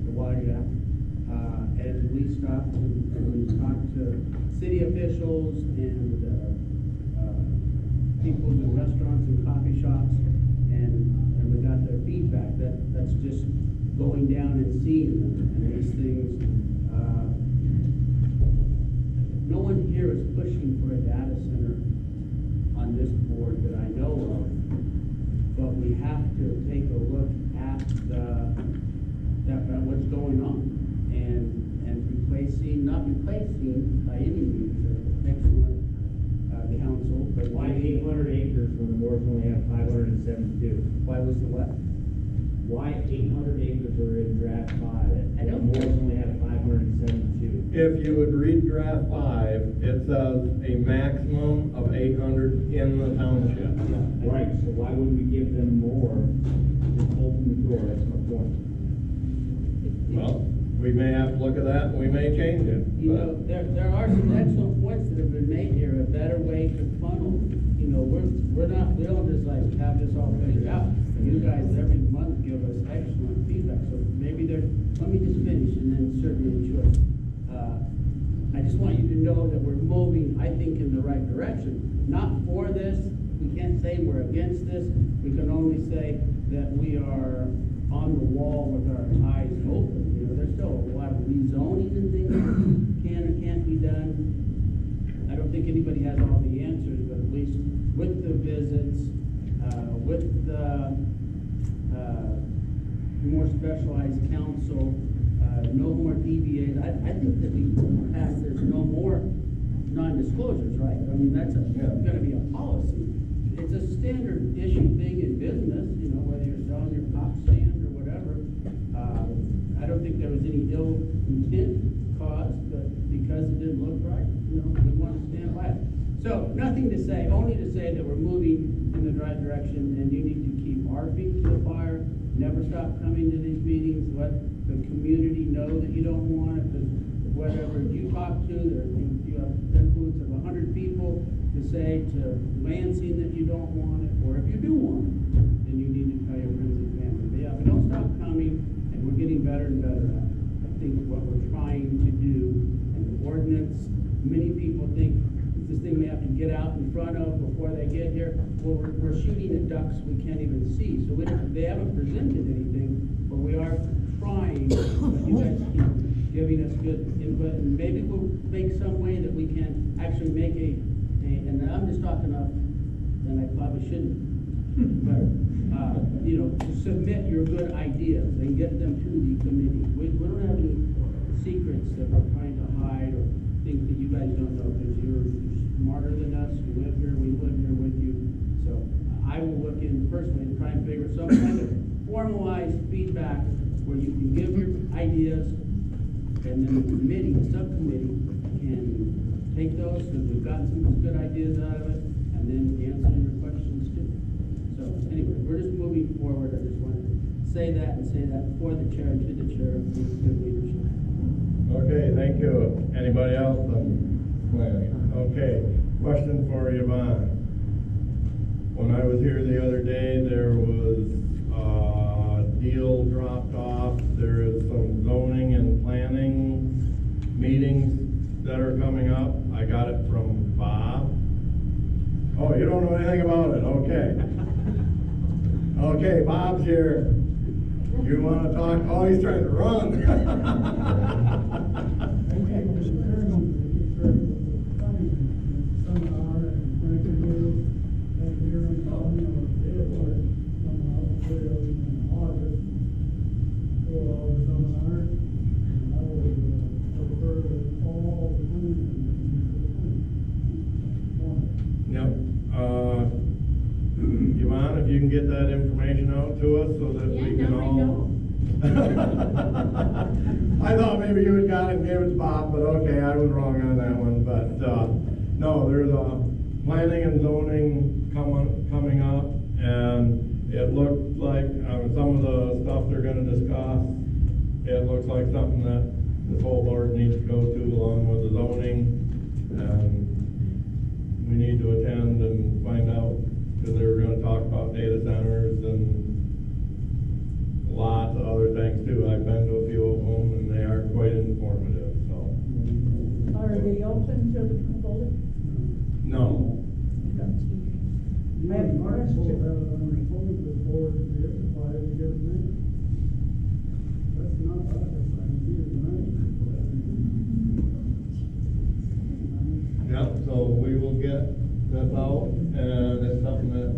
the Wajak. And we stopped and we talked to city officials and people in restaurants and coffee shops, and we got their feedback. That's just going down and seeing them, and these things. No one here is pushing for a data center on this board that I know of, but we have to take a look at what's going on and not replacing by any means an excellent council, but Why 800 acres when the Moors only have 572? Why was the what? Why 800 acres are in draft 5? I The don't- Moors only have 572. If you would read draft 5, it says a maximum of 800 in the township. Right, so why would we give them more? Just open the door, that's my point. Well, we may have to look at that and we may change it. You know, there are some excellent points that have been made here, a better way to funnel. You know, we don't just like have this all figured out. You guys every month give us excellent feedback, so maybe let me just finish and then certainly ensure. I just want you to know that we're moving, I think, in the right direction. Not for this, we can't say we're against this, we can only say that we are on the wall with our eyes open. You know, there's still a lot of rezoning and things that can or can't be done. I don't think anybody has all the answers, but at least with the visits, with the more specialized counsel, no more DBAs. I think that we passed, there's no more non-disclosures, right? I mean, that's gonna be a policy. It's a standard issue thing in business, you know, whether you're selling your pop stand or whatever. I don't think there was any ill intent caused, but because it didn't look right, you know, we want to stand by it. So, nothing to say, only to say that we're moving in the right direction, and you need to never stop coming to these meetings, let the community know that you don't want it, because whatever you talk to, you have influence of 100 people to say to Lansing that you don't want it, or if you do want it, then you need to tell your friends and family. But yeah, but don't stop coming, and we're getting better and better at it. I think what we're trying to do, and the ordinance, many people think this thing we have to get out in front of before they get here. Well, we're shooting at ducks we can't even see, so they haven't presented anything, but we are trying, you guys keep giving us good input, and maybe we'll make some way that we can actually make and I'm just talking up, and I probably shouldn't, but, to submit your good ideas and get them to the committee. We don't have any secrets that we're trying to hide or things that you guys don't know, because you're smarter than us, you live here, we live here with you. So I will look in personally and try and figure some kind of formalized feedback where you can give your ideas, and then the committee, the subcommittee, can take those, because we've got some good ideas out of it, and then answer your questions too. So anyway, we're just moving forward. I just wanted to say that and say that for the chair and to the chair of the good leadership. Okay, thank you. Anybody else on planning? Okay, question for Yvonne. When I was here the other day, there was a deal dropped off. There is some zoning and planning meetings that are coming up. I got it from Bob. Oh, you don't know anything about it? Okay. Okay, Bob's here. You want to talk? Oh, he's trying to run. Yep. Yvonne, if you can get that information out to us so that we can all. I thought maybe you had got it and gave it to Bob, but okay, I was wrong on that one. But no, there's a planning and zoning coming up, and it looks like some of the stuff they're going to discuss. It looks like something that this whole board needs to go to along with the zoning, and we need to attend and find out, because they were going to talk about data centers and lots of other things too. I've been to a few of them, and they are quite informative. So. Are they open to the public? No. Madam Question. Yep, so we will get this out, and it's something that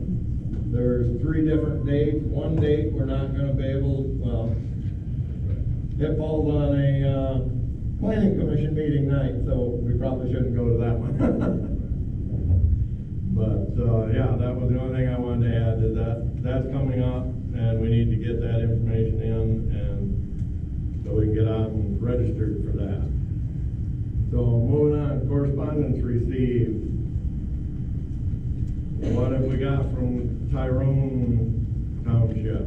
there's 3 different dates. One date we're not going to be able, it falls on a planning commission meeting night, so we probably shouldn't go to that one. But yeah, that was the only thing I wanted to add, is that that's coming up, and we need to get that information in, and so we can get out and registered for that. So moving on, correspondence received. What have we got from Tyrone Township?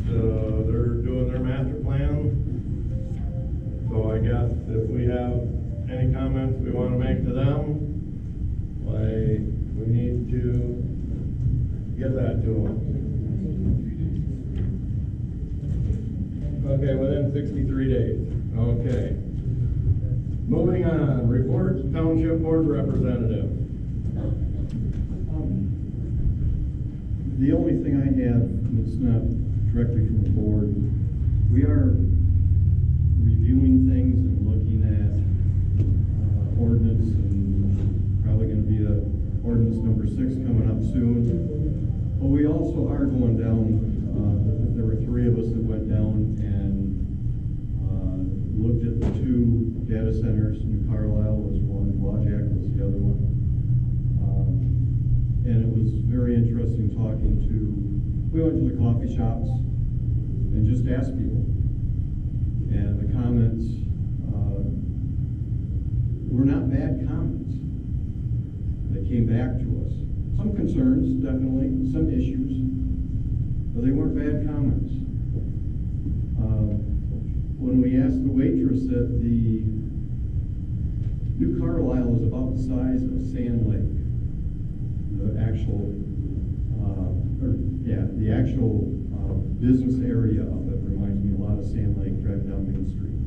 They're doing their master plan. So I guess if we have any comments we want to make to them, we need to get that to them. Okay, within 63 days. Okay. Moving on, report Township Board Representative. The only thing I have that's not directly from the board, we are reviewing things and looking at ordinance, and probably going to be ordinance number 6 coming up soon. But we also are going down, there were 3 of us that went down and looked at the 2 data centers. New Carlisle was one, Wajak was the other one. And it was very interesting talking to, we went to the coffee shops and just asked people. And the comments were not bad comments that came back to us. Some concerns, definitely, some issues, but they weren't bad comments. when we asked the waitress at the New Carlisle is about the size of Sand Lake. The actual, the actual business area of it reminds me a lot of Sand Lake driving down Main Street.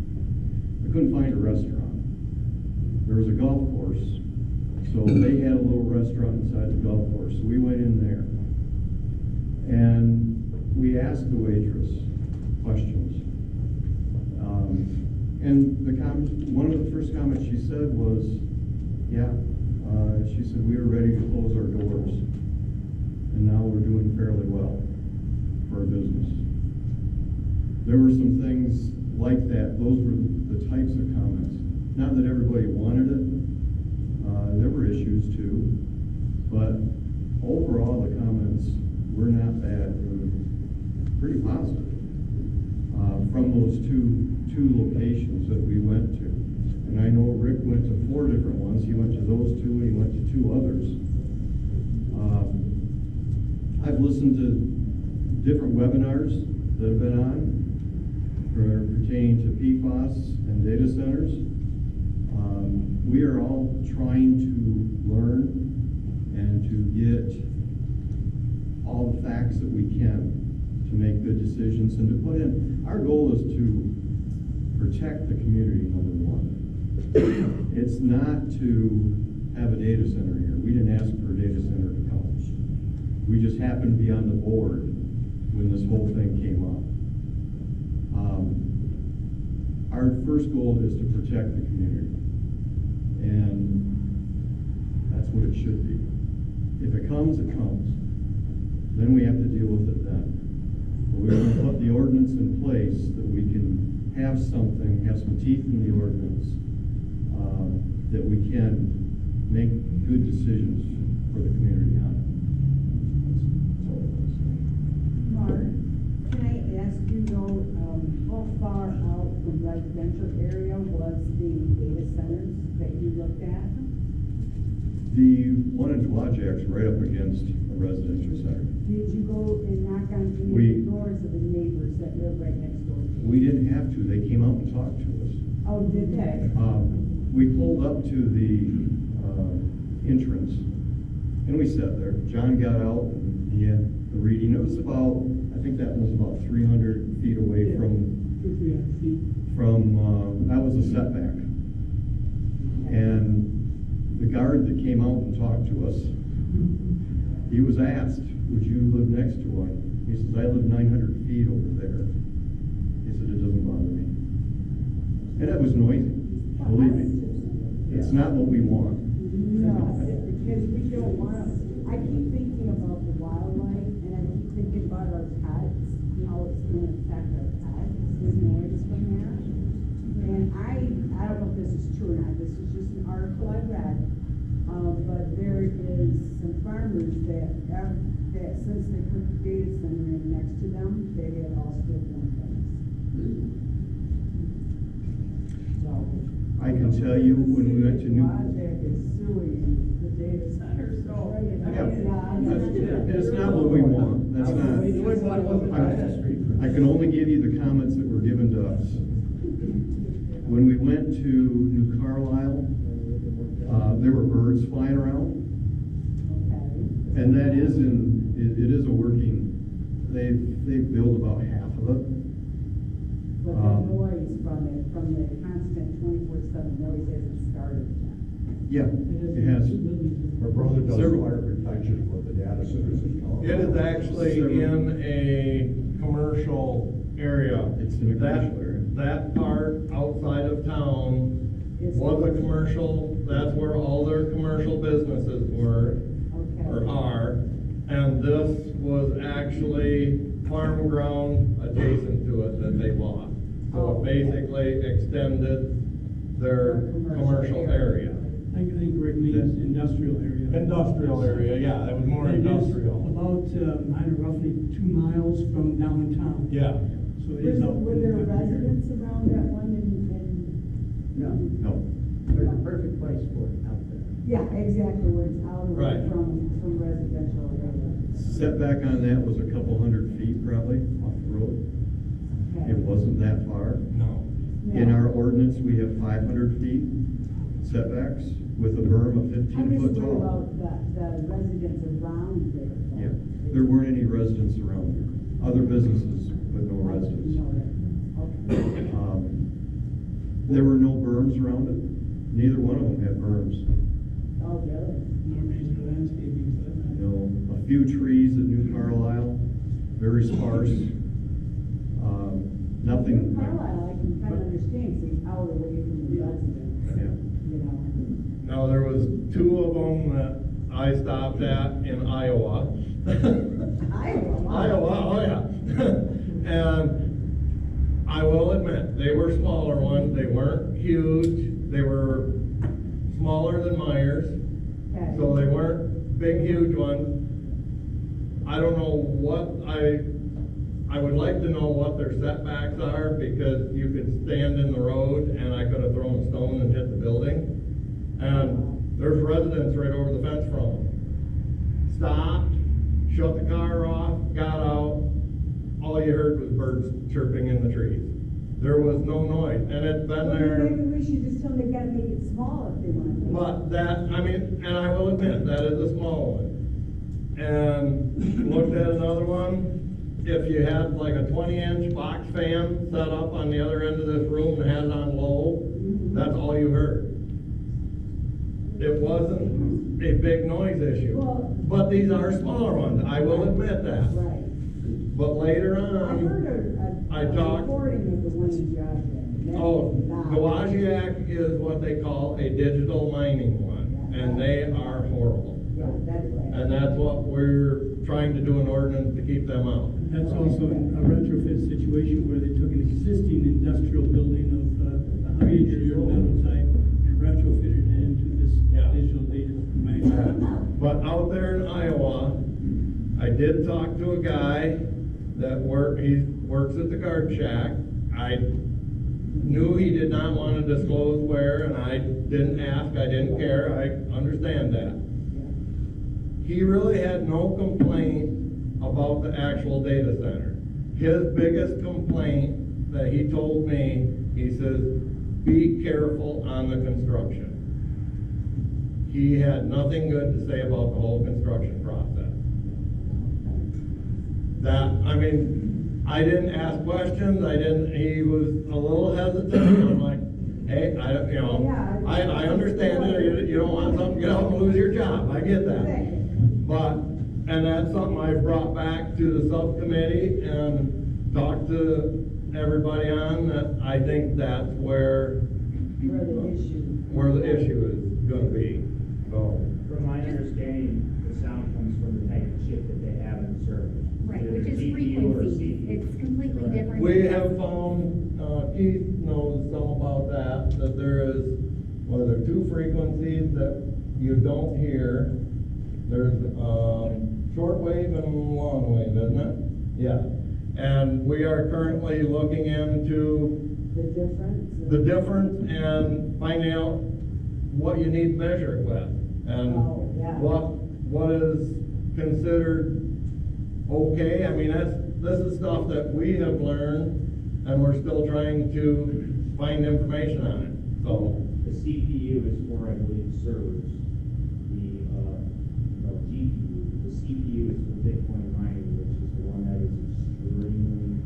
We couldn't find a restaurant. There was a golf course, so they had a little restaurant inside the golf course. So we went in there, and we asked the waitress questions. And one of the first comments she said was, she said, we were ready to close our doors, and now we're doing fairly well for our business. There were some things like that. Those were the types of comments. Not that everybody wanted it. There were issues too, but overall the comments were not bad. They were pretty positive from those two locations that we went to. And I know Rick went to 4 different ones. He went to those 2 and he went to 2 others. I've listened to different webinars that have been on pertaining to PFAS and data centers. We are all trying to learn and to get all the facts that we can to make good decisions and to put in. Our goal is to protect the community, number one. It's not to have a data center here. We didn't ask for a data center to come. We just happened to be on the board when this whole thing came up. Our first goal is to protect the community. And that's what it should be. If it comes, it comes. Then we have to deal with it then. But we're going to put the ordinance in place that we can have something, have some teeth in the ordinance, that we can make good decisions for the community on it. That's all I was saying. Mark, can I ask you though, how far out from residential area was the data centers that you looked at? The one in Dwajek's right up against a residential center. Did you go and knock on any of the doors of the neighbors that live right next door to you? We didn't have to. They came out and talked to us. Oh, did they? We pulled up to the entrance, and we sat there. John got out, and he had the reading. It was about, I think that was about 300 feet away from, that was a setback. And the guard that came out and talked to us, he was asked, would you live next to one? He says, I live 900 feet over there. He said, it doesn't bother me. And it was noisy, believe me. It's not what we want. No, because we don't want, I keep thinking about the wildlife, and I keep thinking about our pets, how it's going to affect our pets, the noise from that. And I don't know if this is true or not, this is just an article I read, but there is some farmers that since they put the data center in next to them, they had all still done things. So. I can tell you when we went to New. Project is suing the data center, so. It's not what we want. That's not. I can only give you the comments that were given to us. When we went to New Carlisle, there were birds flying around. And that is it is a working, they've built about half of it. But the noise from the constant 24/7 noise hasn't started yet. Yeah, it has. My brother does fire protection for the data centers in Colorado. It is actually in a commercial area. It's in a commercial area. That part outside of town was a commercial, that's where all their commercial businesses were, or are. And this was actually farm ground adjacent to it that they bought. So it basically extended their commercial area. I think Rick means industrial area. Industrial area, yeah, it was more It is industrial. About, roughly 2 miles from downtown. Yeah. So it is out. Were there residents around that one No. There's a perfect place for it out there. Yeah, exactly, where it's out away Right. from residential area. Setback on that was a couple hundred feet probably off the road. Okay. It wasn't that far. No. In our ordinance, we have 500 feet setbacks with a berm of 15 foot tall. the residents around there. Yeah, there weren't any residents around there, other businesses with no residents. There were no berms around it, neither one of them had berms. Oh, really? No major landscaping for that matter. No, a few trees at New Carlisle, very sparse. Nothing. Carlisle, I can kind of understand, because it's out away from the residents, Yeah. you know. Now, there was 2 of them that I stopped at in Iowa. Iowa, oh yeah. And I will admit, they were smaller ones, they weren't huge, they were smaller than Myers, so they weren't big, huge ones. I don't know what, I would like to know what their setbacks are, because you could stand in the road and I could have thrown a stone and hit the building. And there's residents right over the fence from them. Stopped, shut the car off, got out, all you heard was birds chirping in the trees. There was no noise, and it's been there. Maybe we should just tell them they gotta make it small if they want. But that, I mean, and I will admit, that is a small one. And looked at another one, if you had like a 20-inch box fan set up on the other end of this room and had it on low, that's all you heard. It wasn't a big noise issue. But these are smaller ones, I will admit that. Right. But later I on, heard I a talked. recording of the one in Georgia. Oh, Dowagiac is what they call a digital mining one, and they are horrible. Yeah, that's right. And that's what we're trying to do an ordinance to keep them out. That's also a retrofit situation where they took an existing industrial building of 300-year metal type and retrofitted it into this digital data mining. But out there in Iowa, I did talk to a guy that he works at the guard shack. I knew he did not want to disclose where, and I didn't ask, I didn't care, I understand that. He really had no complaint about the actual data center. His biggest complaint that he told me, he says, be careful on the construction. He had nothing good to say about the whole construction process. I mean, I didn't ask questions, he was a little hesitant. I'm like, hey, I understand it, you don't want something to get out and lose your job, I get that. But, and that's something I brought back to the subcommittee and talked to everybody on, that I think that's where the issue is gonna be, so. From my understanding, the sound comes from the type of chip that they have in the server. Right, Either which is GPU or frequency. CPU. It's completely different. We have found, Keith knows some about that there is, well, there are 2 frequencies that you don't hear. There's, shortwave and long wave, isn't it? Yeah. And we are currently looking into the difference and finding out what you need to measure it with. And what is considered okay. I mean, this is stuff that we have learned, and we're still trying to find information on it, so. The CPU is for, I believe, servers. The GPU, the CPU is for Bitcoin mining, which is the one that is extremely.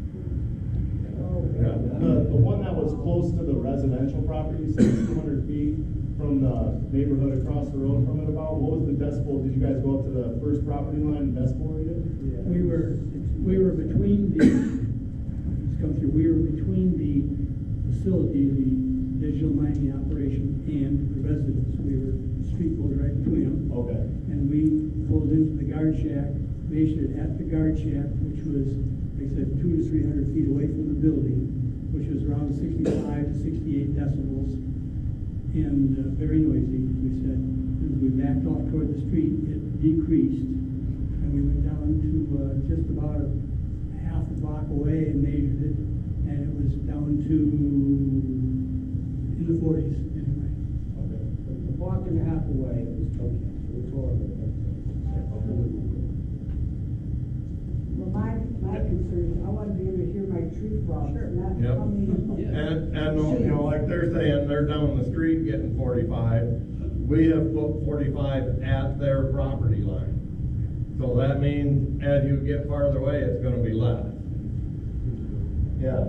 The one that was close to the residential property, so 200 feet from the neighborhood across the road from it about, what was the decibel? Did you guys go up to the first property line and decibel read it? We were between we were between the facility, the digital mining operation, and the residents. We were street pulled right between them. Okay. And we pulled into the guard shack, measured it at the guard shack, which was, like I said, 200 to 300 feet away from the building, which was around 65 to 68 decibels, and very noisy. We said, as we backed off toward the street, it decreased, and we went down to just about a half a block away and measured it, and it was down to in the 40s anyway. A block and a half away, it was okay. It was horrible. Well, my concern is I want to be able to hear my like tree frogs, not Yep. how many. And, you know, like they're saying, they're down the street getting 45. We have put 45 at their property line. So that means as you get farther away, it's gonna be less. Yeah,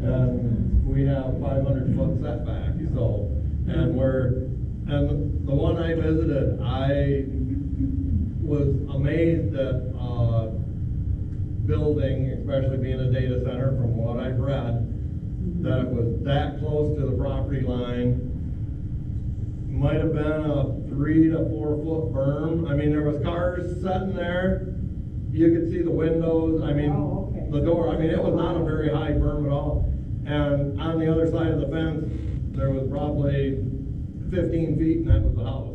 and we have 500-foot setback, so, and the one I visited, I was amazed that, building, especially being a data center, from what I've read, that it was that close to the property line. Might have been a 3 to 4 foot berm. I mean, there was cars sitting there. You could see the windows. I mean, the door. I mean, it was not a very high berm at all. And on the other side of the fence, there was probably 15 feet, and that was the house.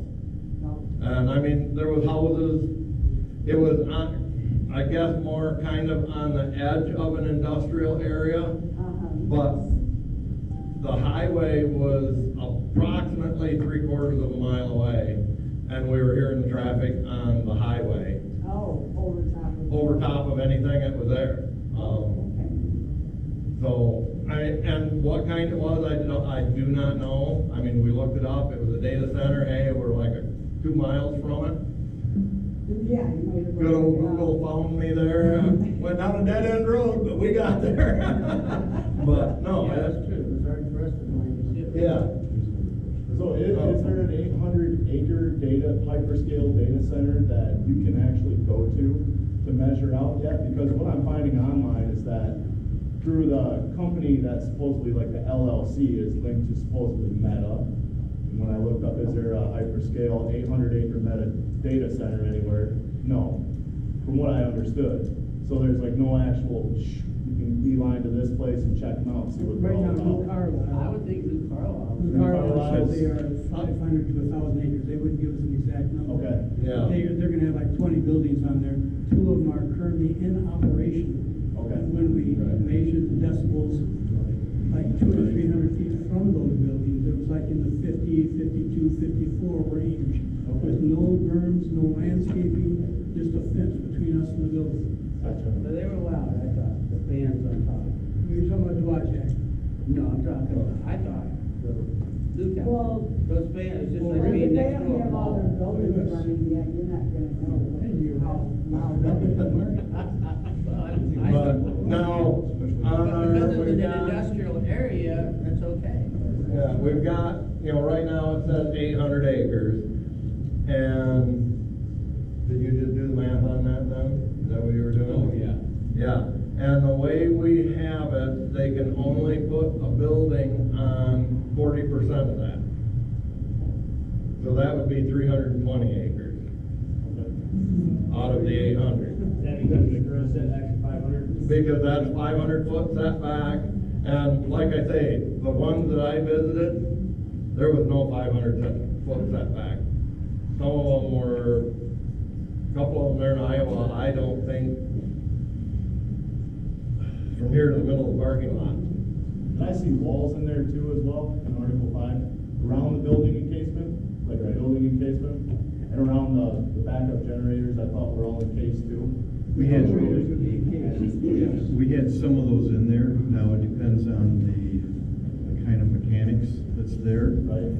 And I mean, there was houses. It was on, I guess, more kind of on the edge of an industrial area, but the highway was approximately 3/4 of a mile away, and we were hearing the traffic on the highway. Oh, over top of. Over top of anything that was there. So, and what kind it was, I do not know. I mean, we looked it up. It was a data center. Hey, we're like 2 miles from it. Yeah, you might have. Good old Google found me there. Went down a dead end road, but we got there. But no, Yeah, that's true, it's hard for us to find it. yeah. So is there an 800-acre hyperscale data center that you can actually go to measure out yet? Because what I'm finding online is that through the company that's supposedly like the LLC is linked to supposedly Meta. And when I looked up, is there a hyperscale 800-acre Meta data center anywhere? No, from what I understood. So there's like no actual, you can beeline to this place and check them out, see what they're Right all now, New about. Carlisle. I would think New Carlisle. New Carlisle said they are 500 to 1,000 acres, they wouldn't give us an exact number. Okay. Yeah. They're gonna have like 20 buildings on there, 2 of them are currently in operation. Okay. And when we measured the decibels, like 200 or 300 feet from those buildings, it was like in the 50, 52, 54 range. With no berms, no landscaping, just a fence between us and the building. But they were loud, I thought, the bands on top. You're talking about Dewatchek? No, I'm talking about, I thought, the Newtown. Well, Those bands, it's just Well, like if being they next don't door. have all their buildings running yet, you're not gonna know how loud that is. But now, Because it's we've in an got, industrial area, that's okay. yeah, we've got, you know, right now it says 800 acres. And did you just do the math on that then? Is that what you were doing? Oh, yeah. Yeah, and the way we have it, they can only put a building on 40% of that. So that would be 320 acres out of the 800. Is that because the current setback is 500? Because that's 500-foot setback, and like I say, the ones that I visited, there was no 500-foot setback. Some of them were, a couple of them there in Iowa, I don't think, from here to the middle of the parking lot. And I see walls in there too as well, in Article 5, around the building encasement, like the building encasement, and around the backup generators, I thought were all encased too. We had some of those in there. Now it depends on the kind of mechanics that's there. Right.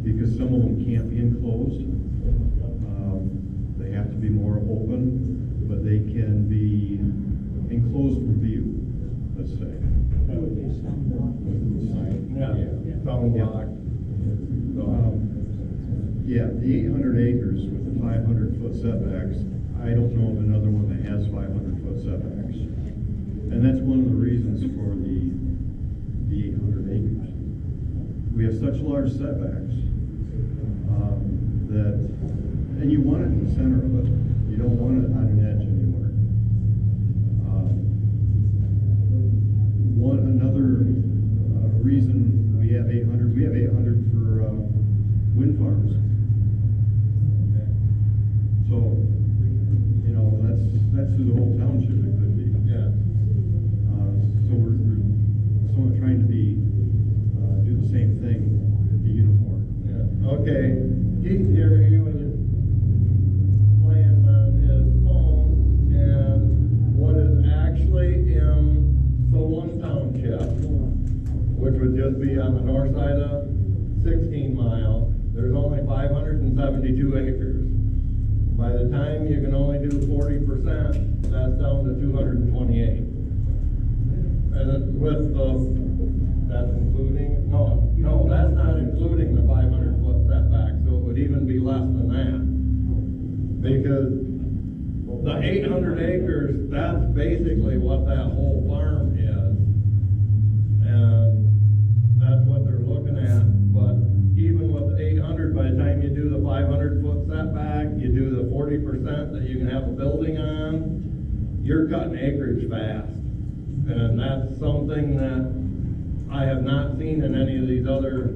Because some of them can't be enclosed. They have to be more open, but they can be enclosed from view, let's say. Yeah, sound block. Yeah, the 800 acres with the 500-foot setbacks, I don't know of another one that has 500-foot setbacks. And that's one of the reasons for the 800 acres. We have such large setbacks that, and you want it in the center of it. You don't want it on an edge anywhere. Another reason we have 800 for wind farms. So, you know, that's through the whole township it could be. Yeah. So we're somewhat trying to do the same thing, be uniform. Yeah. Okay, Keith here, he was playing on his phone, and what is actually in, so one just be on the north side of 16 Mile, there's only 572 acres. By the time you can only do 40%, that's down to 228. And then with that's including, no, that's not including the 500-foot setback, so it would even be less than that. Because the 800 acres, that's basically what that whole farm is. And that's what they're looking at, but even with the 800, by the time you do the 500-foot setback, you do the 40% that you can have a building on, you're cutting acreage fast. And that's something that I have not seen in any of these other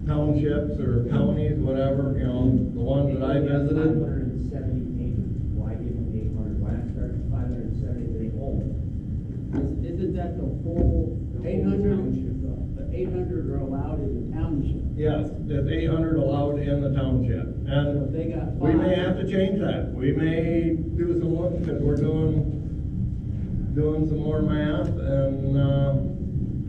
townships or counties, whatever, you know, the ones that I visited. 570 acres, why give them 800, why not start at 570 they own? Isn't that the whole 800? The 800 are allowed in the township. Yes, there's 800 allowed in the township, and They got we may 5. have to change that. We may do some work, because we're doing some more math, and,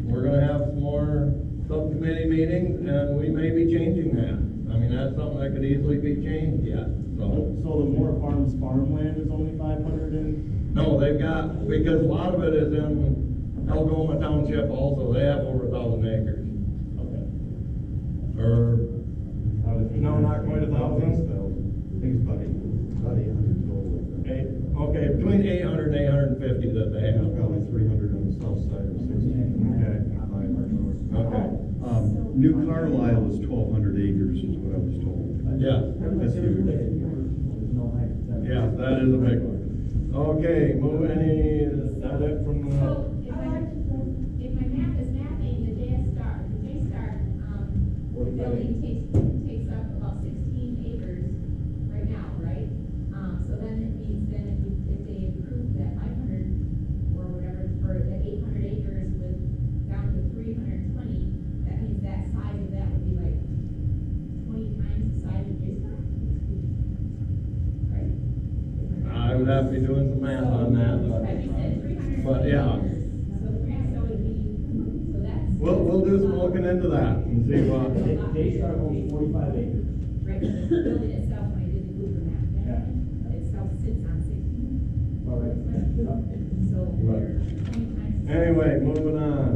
we're gonna have some more subcommittee meetings, and we may be changing that. I mean, that's something that could easily be changed yet, so. So the Moore Farms farmland is only 500 in? No, they've got, because a lot of it is in Algoma Township also, they have over 1,000 acres. Okay. Or, no, not quite 1,000. I think it's about 800 total. Okay, between 800 and 850 that they have. Probably 300 on the south side of 16. Okay. 500 north. Okay. New Carlisle is 1,200 acres is what I was told. Yeah. That's huge. Yeah, that is a big one. Okay, is that it from the? So, if my math is mapping, the J-Star, building takes up about 16 acres right now, right? So then it means then if they approve that 500 or whatever, for the 800 acres with down to 320, that means that size of that would be like 20 times the size of J-Star? Right? I would have to be doing some math on that, But you said 300. but yeah. So would be, so that's. We'll do some looking into that and see what. J-Star owns 45 acres. Right, but the building itself, when I did the Google map, itself sits on 16. All right. So they're 20 times. Anyway, moving on.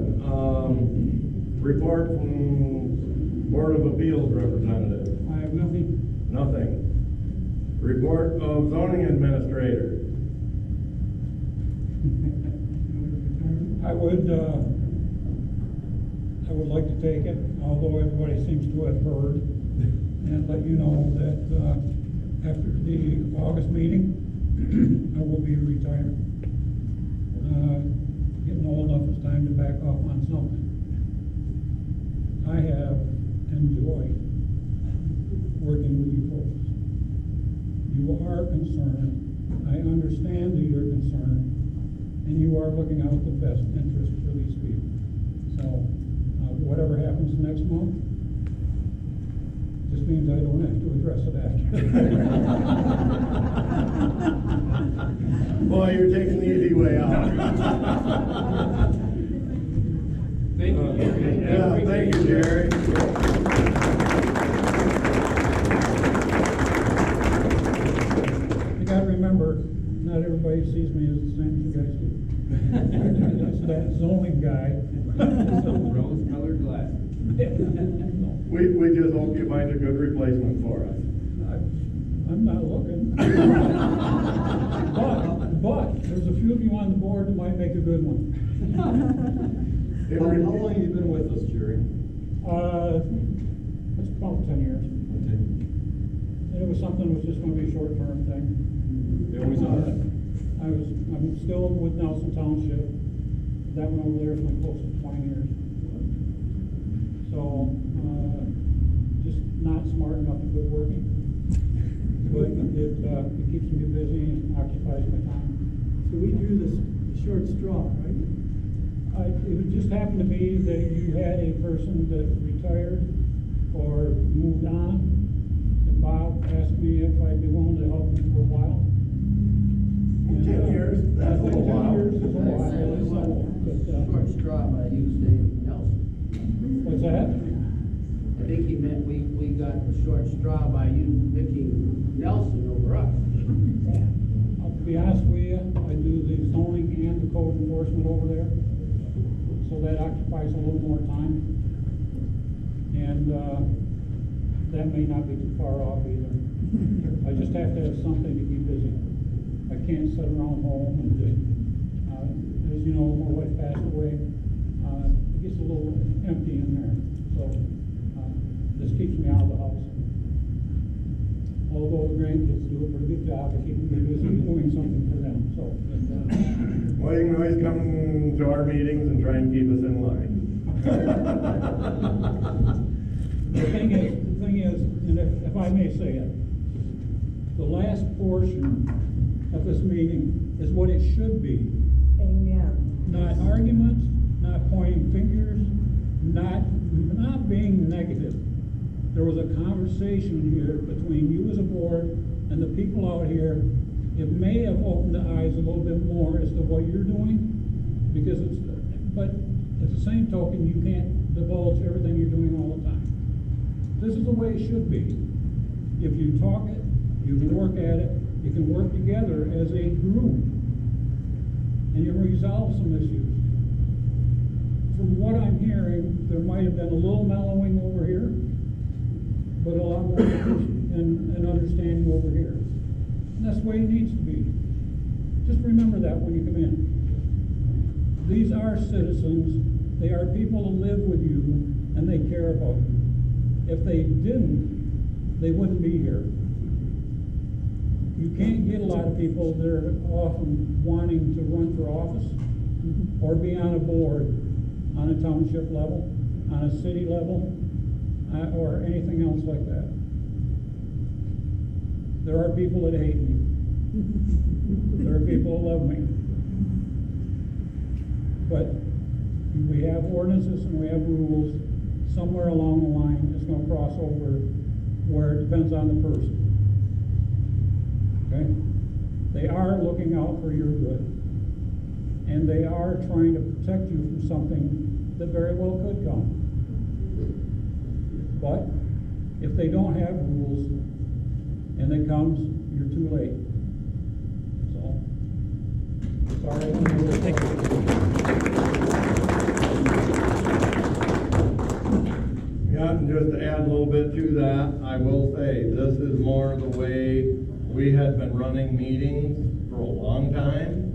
Report from Board of Appeals representative. I have nothing. Nothing. Report of zoning administrator. I would like to take it, although everybody seems to have heard, and let you know that, after the August meeting, I will be retired. Getting old enough, it's time to back off on something. I have enjoyed working with you folks. You are concerned, I understand that you're concerned, and you are looking out the best interest for these people. So, whatever happens next month, just means I don't have to address it after. Boy, you're taking the easy way out. Thank you, Jerry. Yeah, thank you, Jerry. You gotta remember, not everybody sees me as the same as you guys do. It's that zoning guy. Rose-colored glasses. We just hope you find a good replacement for us. I'm not looking. But there's a few of you on the board that might make a good one. How long have you been with us, Jerry? It's about 10 years. It was something that was just gonna be a short-term thing. It always are. I'm still with Nelson Township. That one over there for close to 20 years. So, just not smart enough to quit working. But it keeps me busy and occupies my time. So we drew this short straw, right? It would just happened to be that you had a person that retired or moved on. And Bob asked me if I'd be willing to help him for a while. 10 years, that's a little while. 10 years is a while. Short straw, but I used Dave Nelson. got the short straw by you picking Nelson over us. To be honest with you, I do the zoning and the code enforcement over there, so that occupies a little more time. And, that may not be too far off either. I just have to have something to keep busy. I can't sit around home and just, as you know, my wife passed away, it gets a little empty in there, so, this keeps me out of the house. Although the grandkids do a pretty good job of keeping me busy doing something for them, so. Well, you can always come to our meetings and try and keep us in line. The thing is, and if I may say it, the last portion of this meeting is what it should be. Amen. Not arguments, not pointing fingers, not being negative. There was a conversation here between you as a board and the people out here. It may have opened the eyes a little bit more as to what you're doing, because but at the same token, you can't divulge everything you're doing all the time. This is the way it should be. If you talk it, you can work at it, you can work together as a group, and you resolve some issues. From what I'm hearing, there might have been a little mellowing over here, but a lot more and understanding over here. And that's the way it needs to be. Just remember that when you come in. These are citizens, they are people who live with you, and they care about you. If they didn't, they wouldn't be here. You can't get a lot of people that are often wanting to run for office or be on a board on a township level, on a city level, or anything else like that. There are people that hate me. There are people that love me. But we have ordinances and we have rules. Somewhere along the line, it's going to cross over where it depends on the person. Okay? They are looking out for your good. And they are trying to protect you from something that very well could come. But if they don't have rules and it comes, you're too late. So, sorry. Thank you. Yeah, and just to add a little bit to that, I will say, this is more the way we had been running meetings for a long time.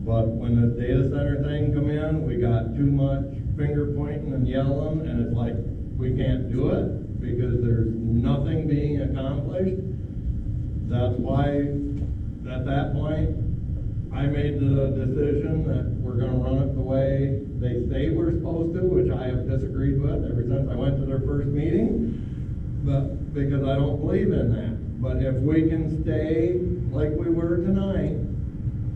But when the data center thing come in, we got too much finger pointing and yelling, and it's like, we can't do it because there's nothing being accomplished. That's why, at that point, I made the decision that we're gonna run it the way they say we're supposed to, which I have disagreed with ever since I went to their first meeting, but because I don't believe in that. But if we can stay like we were tonight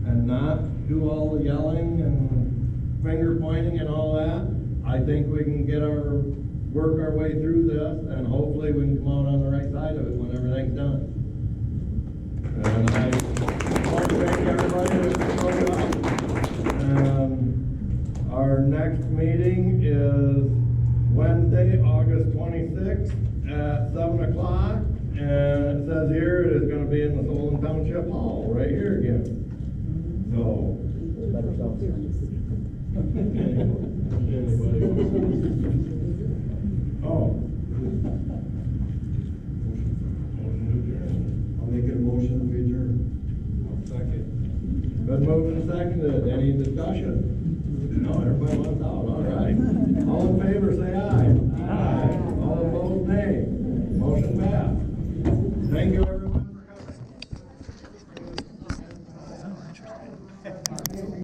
and not do all the yelling and finger pointing and all that, I think we can work our way through this, and hopefully we can come out on the right side of it when everything's done. And I want to thank everybody that showed up. Our next meeting is Wednesday, August 26th at 7 o'clock. And it says here it is going to be in the Solon Township Hall, right here again. So. Oh. I'll make it a motion, we adjourn. Second. Been moved and seconded. Any discussion? No, everybody wants out. All right. All in favor, say aye. Aye. All opposed, nay. Motion passed. Thank you, everybody.